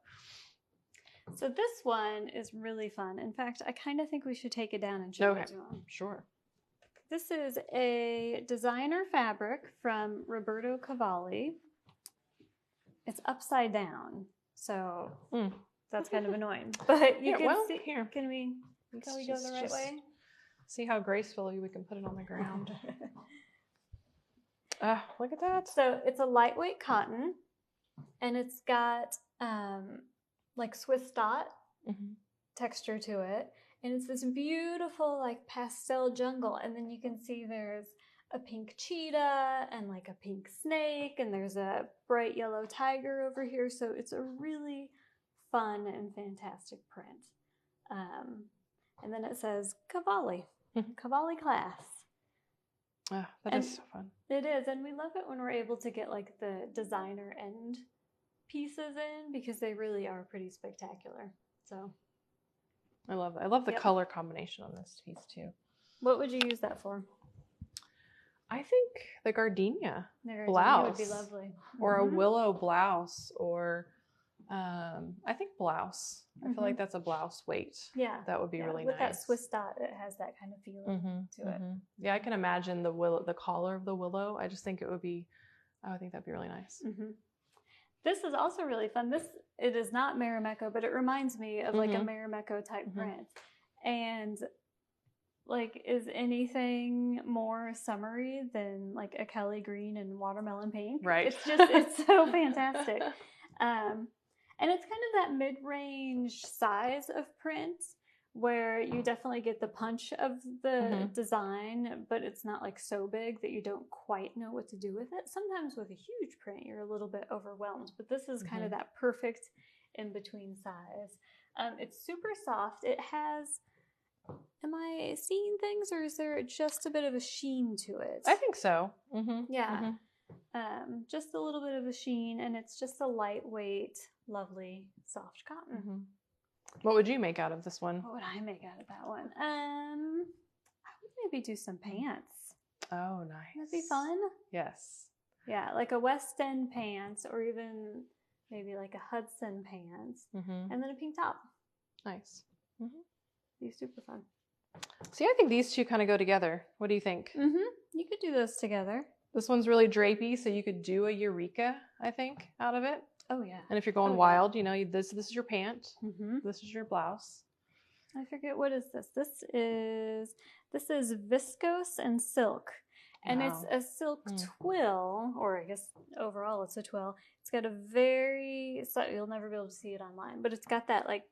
So this one is really fun. In fact, I kind of think we should take it down and show it to them. Sure. This is a designer fabric from Roberto Cavalli. It's upside down, so that's kind of annoying. But you can see here. Can we go the right way? See how gracefully we can put it on the ground. Look at that. So it's a lightweight cotton, and it's got like Swiss dot texture to it. And it's this beautiful like pastel jungle. And then you can see there's a pink cheetah and like a pink snake. And there's a bright yellow tiger over here. So it's a really fun and fantastic print. And then it says Cavalli, Cavalli class. That is so fun. It is. And we love it when we're able to get like the designer end pieces in because they really are pretty spectacular. So I love that. I love the color combination on this piece too. What would you use that for? I think the Gardenia blouse would be lovely. Or a willow blouse, or I think blouse. I feel like that's a blouse weight. Yeah. That would be really nice. With that Swiss dot, it has that kind of feeling to it. Yeah, I can imagine the collar of the willow. I just think I would think that'd be really nice. This is also really fun. It is not Marimekko, but it reminds me of like a Marimekko type print. And like, is anything more summery than like a Kelly green and watermelon pink? Right. It's so fantastic. And it's kind of that mid-range size of print where you definitely get the punch of the design, but it's not like so big that you don't quite know what to do with it. Sometimes with a huge print, you're a little bit overwhelmed, but this is kind of that perfect in-between size. It's super soft. It has, am I seeing things, or is there just a bit of a sheen to it? I think so. Yeah. Just a little bit of a sheen, and it's just a lightweight, lovely, soft cotton. What would you make out of this one? What would I make out of that one? I would maybe do some pants. Oh, nice. That'd be fun. Yes. Yeah, like a West End pants, or even maybe like a Hudson pants, and then a pink top. Nice. Be super fun. See, I think these two kind of go together. What do you think? You could do those together. This one's really drapey, so you could do a Eureka, I think, out of it. Oh yeah. And if you're going wild, you know, this is your pant. This is your blouse. I forget, what is this? This is viscose and silk. And it's a silk twill, or I guess overall it's a twill. It's got a you'll never be able to see it online, but it's got that like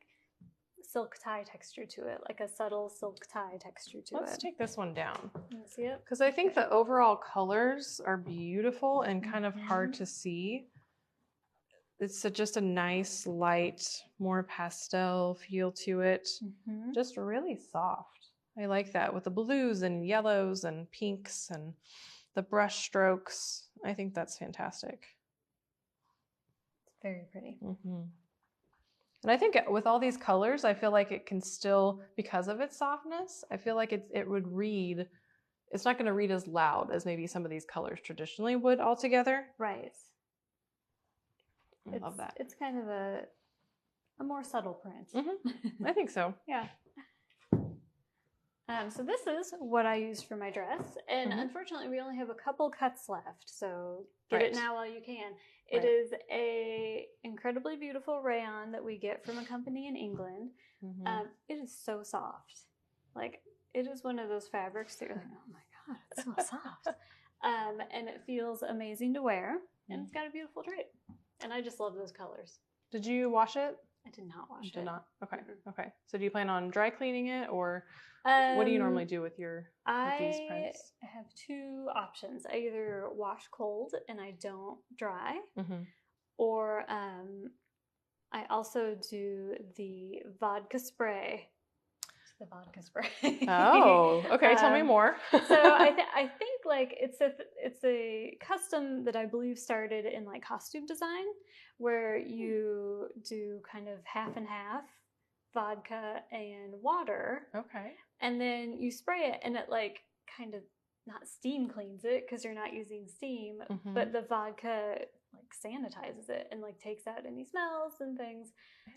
silk tie texture to it, like a subtle silk tie texture to it. Let's take this one down. You see it? Because I think the overall colors are beautiful and kind of hard to see. It's just a nice, light, more pastel feel to it. Just really soft. I like that with the blues and yellows and pinks and the brush strokes. I think that's fantastic. It's very pretty. And I think with all these colors, I feel like it can still, because of its softness, I feel like it would read, it's not going to read as loud as maybe some of these colors traditionally would altogether. Right. I love that. It's kind of a more subtle print. I think so. Yeah. So this is what I used for my dress, and unfortunately we only have a couple cuts left, so get it now while you can. It is a incredibly beautiful rayon that we get from a company in England. It is so soft. Like, it is one of those fabrics that you're like, oh my God, it's so soft. And it feels amazing to wear, and it's got a beautiful drape. And I just love those colors. Did you wash it? I did not wash it. Did not? Okay. Okay. So do you plan on dry cleaning it, or what do you normally do with these prints? I have two options. I either wash cold and I don't dry, or I also do the vodka spray. The vodka spray. Oh, okay. Tell me more. So I think like it's a custom that I believe started in like costume design, where you do kind of half and half vodka and water. Okay. And then you spray it, and it like kind of not steam cleans it because you're not using steam, but the vodka like sanitizes it and like takes out any smells and things.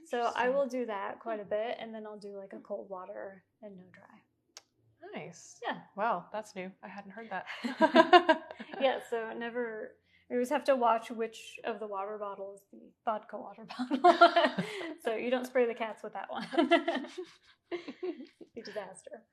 So I will do that quite a bit, and then I'll do like a cold water and no dry. Nice. Yeah. Wow, that's new. I hadn't heard that. Yeah, so never. You always have to watch which of the water bottle is the vodka water bottle. So you don't spray the cats with that one. It's a disaster.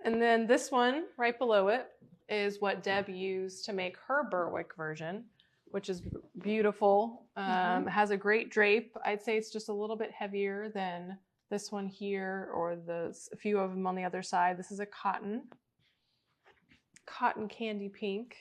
And then this one right below it is what Deb used to make her Berwick version, which is beautiful. Has a great drape. I'd say it's just a little bit heavier than this one here, or a few of them on the other side. This is a cotton candy pink.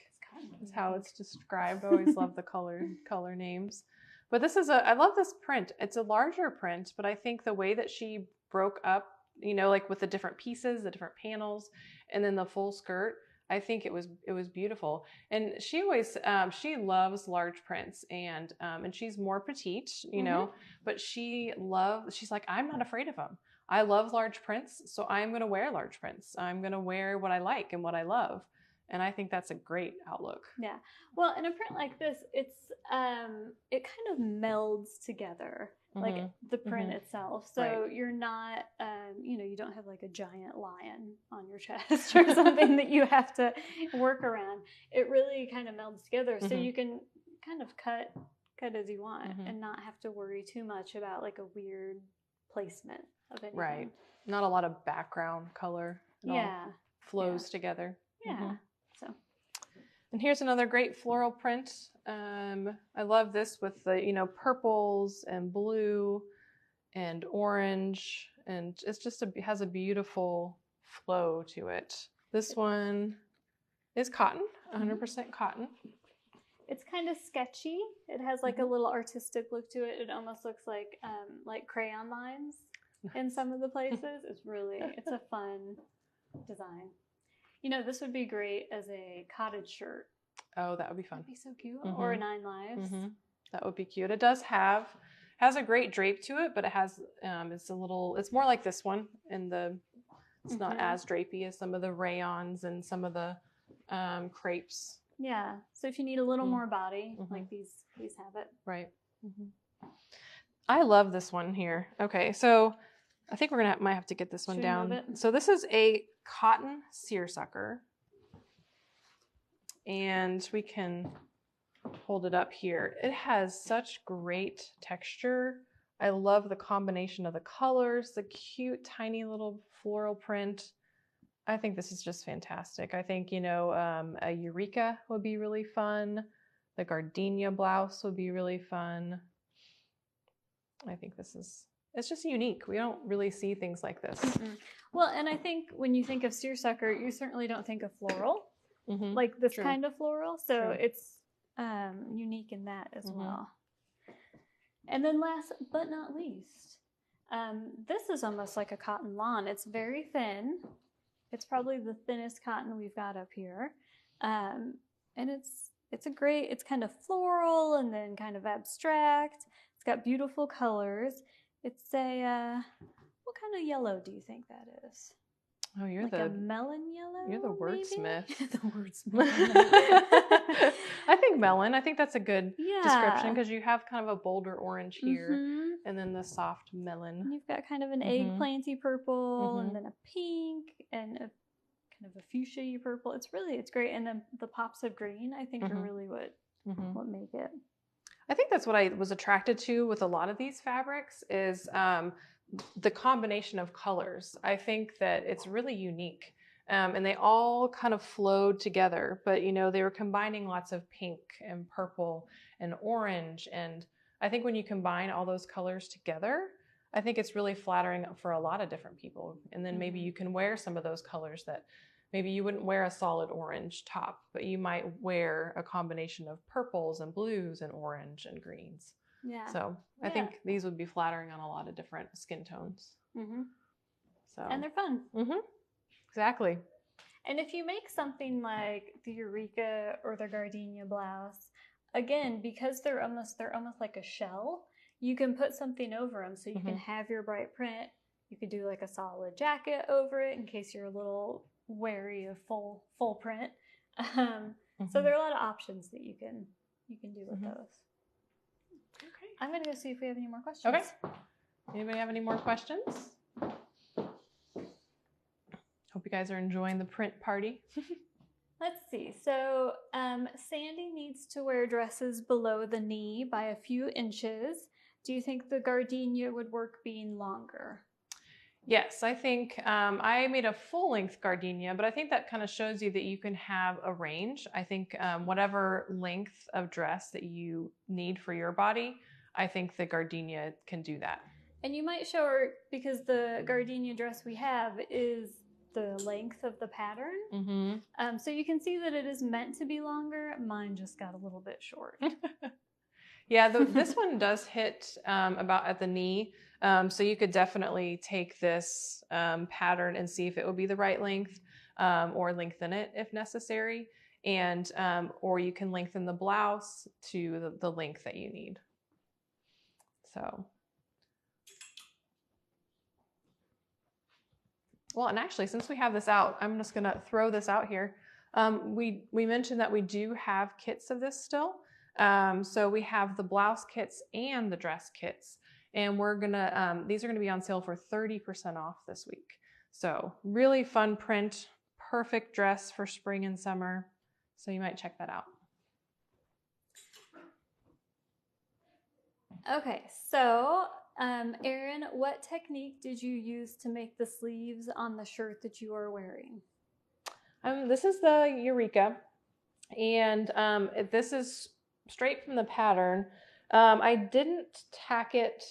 Is how it's described. I always love the color names. But this is I love this print. It's a larger print, but I think the way that she broke up, you know, like with the different pieces, the different panels, and then the full skirt, I think it was beautiful. And she always she loves large prints, and she's more petite, you know, but she's like, I'm not afraid of them. I love large prints, so I'm going to wear large prints. I'm going to wear what I like and what I love. And I think that's a great outlook. Yeah. Well, in a print like this, it's it kind of melds together, like the print itself. So you're not, you know, you don't have like a giant lion on your chest or something that you have to work around. It really kind of melds together, so you can kind of cut as you want and not have to worry too much about like a weird placement of anything. Right. Not a lot of background color. It all flows together. Yeah. And here's another great floral print. I love this with the, you know, purples and blue and orange, and it's just has a beautiful flow to it. This one is cotton, 100% cotton. It's kind of sketchy. It has like a little artistic look to it. It almost looks like crayon lines in some of the places. It's a fun design. You know, this would be great as a cottage shirt. Oh, that would be fun. That'd be so cute. Or a 9 Lives. That would be cute. It does has a great drape to it, but it has, it's more like this one it's not as drapey as some of the rayons and some of the crepes. Yeah. So if you need a little more body, like these have it. Right. I love this one here. Okay. So I think we're might have to get this one down. So this is a cotton seersucker, and we can hold it up here. It has such great texture. I love the combination of the colors, the cute tiny little floral print. I think this is just fantastic. I think, you know, a Eureka would be really fun. The Gardenia blouse would be really fun. I think it's just unique. We don't really see things like this. Well, and I think when you think of seersucker, you certainly don't think of floral, like this kind of floral. So it's unique in that as well. And then last but not least, this is almost like a cotton lawn. It's very thin. It's probably the thinnest cotton we've got up here. And it's kind of floral and then kind of abstract. It's got beautiful colors. It's what kind of yellow do you think that is? Oh, you're like a melon yellow? You're the wordsmith. The wordsmith. I think melon. I think that's a good Yeah. description because you have kind of a bolder orange here Mhm. and then the soft melon. You've got kind of an Mhm. eggplanty purple Mhm. and then a pink and a kind of a fuchsia purple. It's great. And then the pops of green, I think, are Mhm. really what make it. I think that's what I was attracted to with a lot of these fabrics is the combination of colors. I think that it's really unique. And they all kind of flowed together, but you know, they were combining lots of pink and purple and orange. And I think when you combine all those colors together, I think it's really flattering for a lot of different people. And then maybe you can wear some of those colors that maybe you wouldn't wear a solid orange top, but you might wear a combination of purples and blues and orange and greens. Yeah. So I think these would be flattering on a lot of different skin tones. So And they're fun. Exactly. And if you make something like the Eureka or the Gardenia blouse, again, because they're almost like a shell, you can put something over them so you can have your bright print. You could do like a solid jacket over it in case you're a little wary of full print. So there are a lot of options that you can do with those. Okay. I'm gonna go see if we have any more questions. Okay. Anybody have any more questions? Hope you guys are enjoying the print party. Let's see. So Sandy needs to wear dresses below the knee by a few inches. Do you think the Gardenia would work being longer? Yes, I think I made a full-length gardenia, but I think that kind of shows you that you can have a range. I think whatever length of dress that you need for your body, I think the gardenia can do that. And you might show her, because the gardenia dress we have is the length of the pattern. So you can see that it is meant to be longer. Mine just got a little bit short. Yeah, this one does hit about at the knee. So you could definitely take this pattern and see if it would be the right length or lengthen it if necessary. And or you can lengthen the blouse to the length that you need. So. Well, and actually, since we have this out, I'm just going to throw this out here. We mentioned that we do have kits of this still. So we have the blouse kits and the dress kits. And we're going to, these are going to be on sale for 30% off this week. So really fun print, perfect dress for spring and summer. So you might check that out. Okay, so Erin, what technique did you use to make the sleeves on the shirt that you are wearing? This is the Eureka, and this is straight from the pattern. I didn't tack it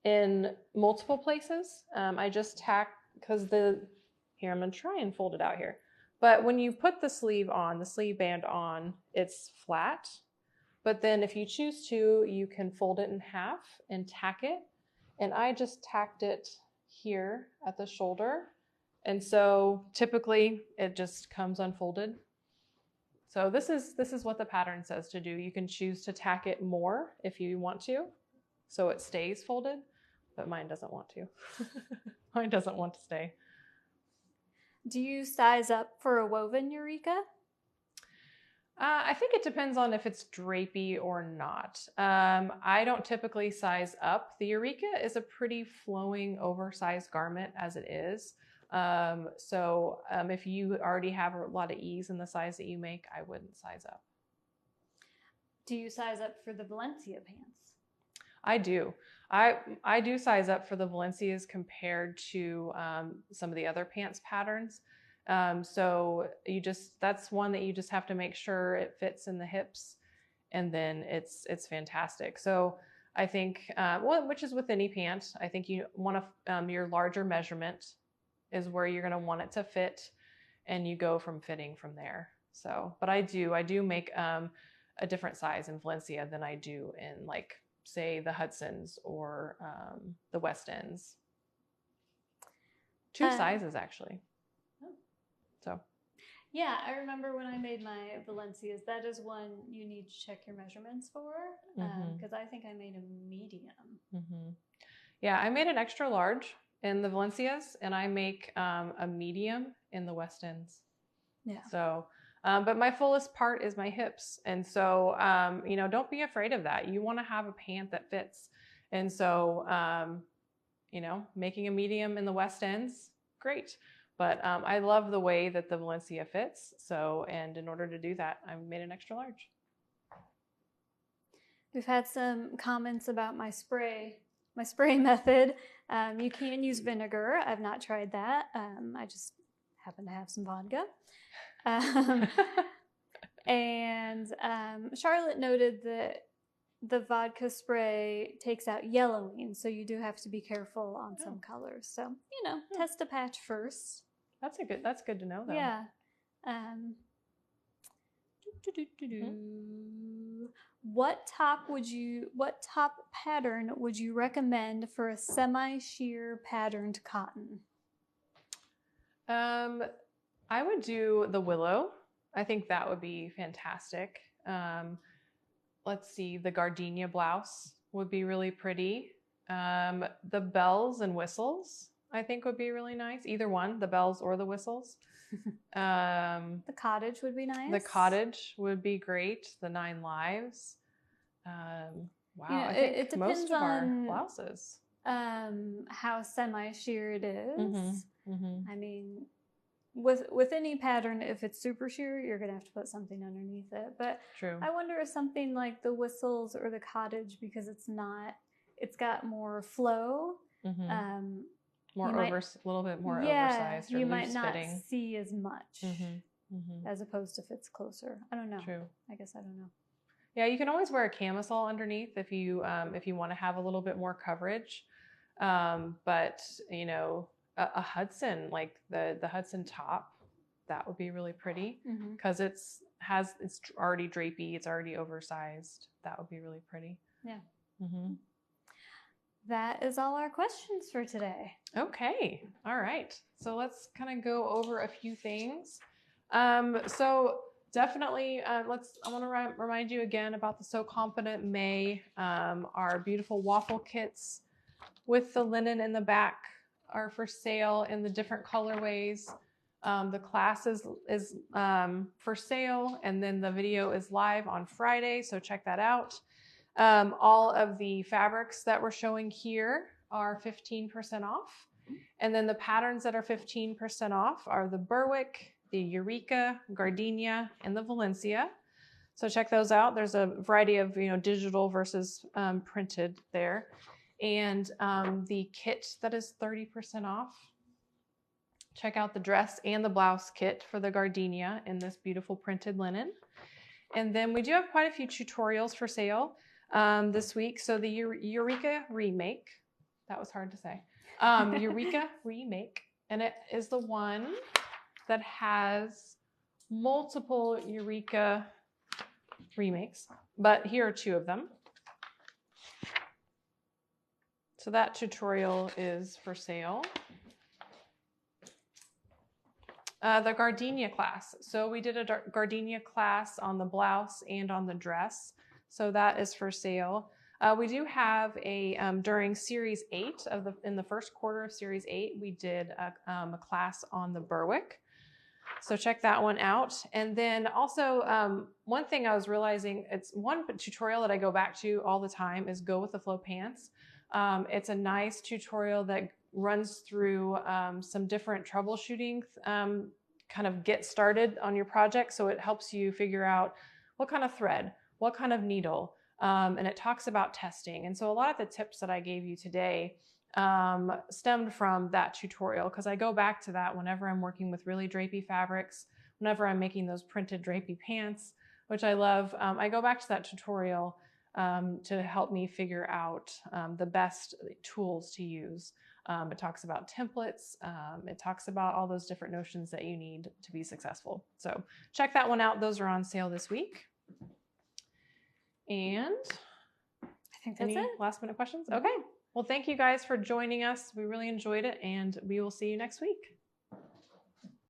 in multiple places. I just tacked because here, I'm going to try and fold it out here. But when you put the sleeve on, the sleeve band on, it's flat. But then if you choose to, you can fold it in half and tack it. And I just tacked it here at the shoulder. And so typically it just comes unfolded. So this is what the pattern says to do. You can choose to tack it more if you want to, so it stays folded, but mine doesn't want to. Mine doesn't want to stay. Do you size up for a woven Eureka? I think it depends on if it's drapey or not. I don't typically size up. The Eureka is a pretty flowing, oversized garment as it is. So if you already have a lot of ease in the size that you make, I wouldn't size up. Do you size up for the Valencia pants? I do. I do size up for the Valencias compared to some of the other pants patterns. So that's one that you just have to make sure it fits in the hips, and then it's fantastic. So I think, which is with any pant, I think you want to, your larger measurement is where you're going to want it to fit, and you go from fitting from there. So, but I do make, a different size in Valencia than I do in, like, say the Hudsons or, the West Ends. Two sizes actually. So, yeah, I remember when I made my Valencias, that is one you need to check your measurements for, because I think I made a medium. Yeah, I made an extra large in the Valencias, and I make a medium in the West Ends. Yeah. So But my fullest part is my hips. And so, you know, don't be afraid of that. You want to have a pant that fits. And so, you know, making a medium in the West Ends, great. But I love the way that the Valencia fits. So, and in order to do that, I made an extra large. We've had some comments about my spray method. You can use vinegar. I've not tried that. I just happen to have some vodka. And Charlotte noted that the vodka spray takes out yellowing, so you do have to be careful on some colors. So, you know, test a patch first. That's good to know though. Yeah. What top pattern would you recommend for a semi-sheer patterned cotton? I would do the Willow. I think that would be fantastic. Let's see, the Gardenia blouse would be really pretty. The bells and whistles, I think would be really nice. Either one, the bells or the whistles. The cottage would be nice. The cottage would be great. The 9 lives. Wow, you know, I think it depends most of our on blouses. How semi-sheer it is. I mean, with any pattern, if it's super sheer, you're gonna have to put something underneath it. But True. I wonder if something like the whistles or the cottage, because it's got more flow. A little bit more yeah, oversized or you loose might not fitting. see as much as opposed to if it's closer. I don't know. True. I guess I don't know. Yeah, you can always wear a camisole underneath if you want to have a little bit more coverage. But you know, a Hudson, like the Hudson top, that would be really pretty because it's already drapey, it's already oversized. That would be really pretty. Yeah. That is all our questions for today. Okay. All right. So let's kind of go over a few things. So definitely, I want to remind you again about the So Confident May. Our beautiful waffle kits with the linen in the back are for sale in the different colorways. The class is for sale, and then the video is live on Friday, so check that out. All of the fabrics that we're showing here are 15% off. And then the patterns that are 15% off are the Berwick, the Eureka, Gardenia, and the Valencia. So check those out. There's a variety of, you know, digital versus printed there. And the kit that is 30% off. Check out the dress and the blouse kit for the Gardenia in this beautiful printed linen. And then we do have quite a few tutorials for sale this week. So the Eureka remake, that was hard to say. Eureka remake, and it is the one that has multiple Eureka remakes, but here are 2 of them. So that tutorial is for sale. The Gardenia class. So we did a Gardenia class on the blouse and on the dress. So that is for sale. We do have a, during Series 8 in the first quarter of Series 8, we did a class on the Berwick. So check that one out. And then also, one thing I was realizing, it's one tutorial that I go back to all the time is Go with the Flow Pants. It's a nice tutorial that runs through some different troubleshooting, kind of get started on your project. So it helps you figure out what kind of thread, what kind of needle, and it talks about testing. And so a lot of the tips that I gave you today stemmed from that tutorial, because I go back to that whenever I'm working with really drapey fabrics, whenever I'm making those printed drapey pants, which I love. I go back to that tutorial to help me figure out the best tools to use. It talks about templates. It talks about all those different notions that you need to be successful. So check that one out. Those are on sale this week. And I think that's it. Last minute questions? Okay. Well, thank you guys for joining us. We really enjoyed it, and we will see you next week.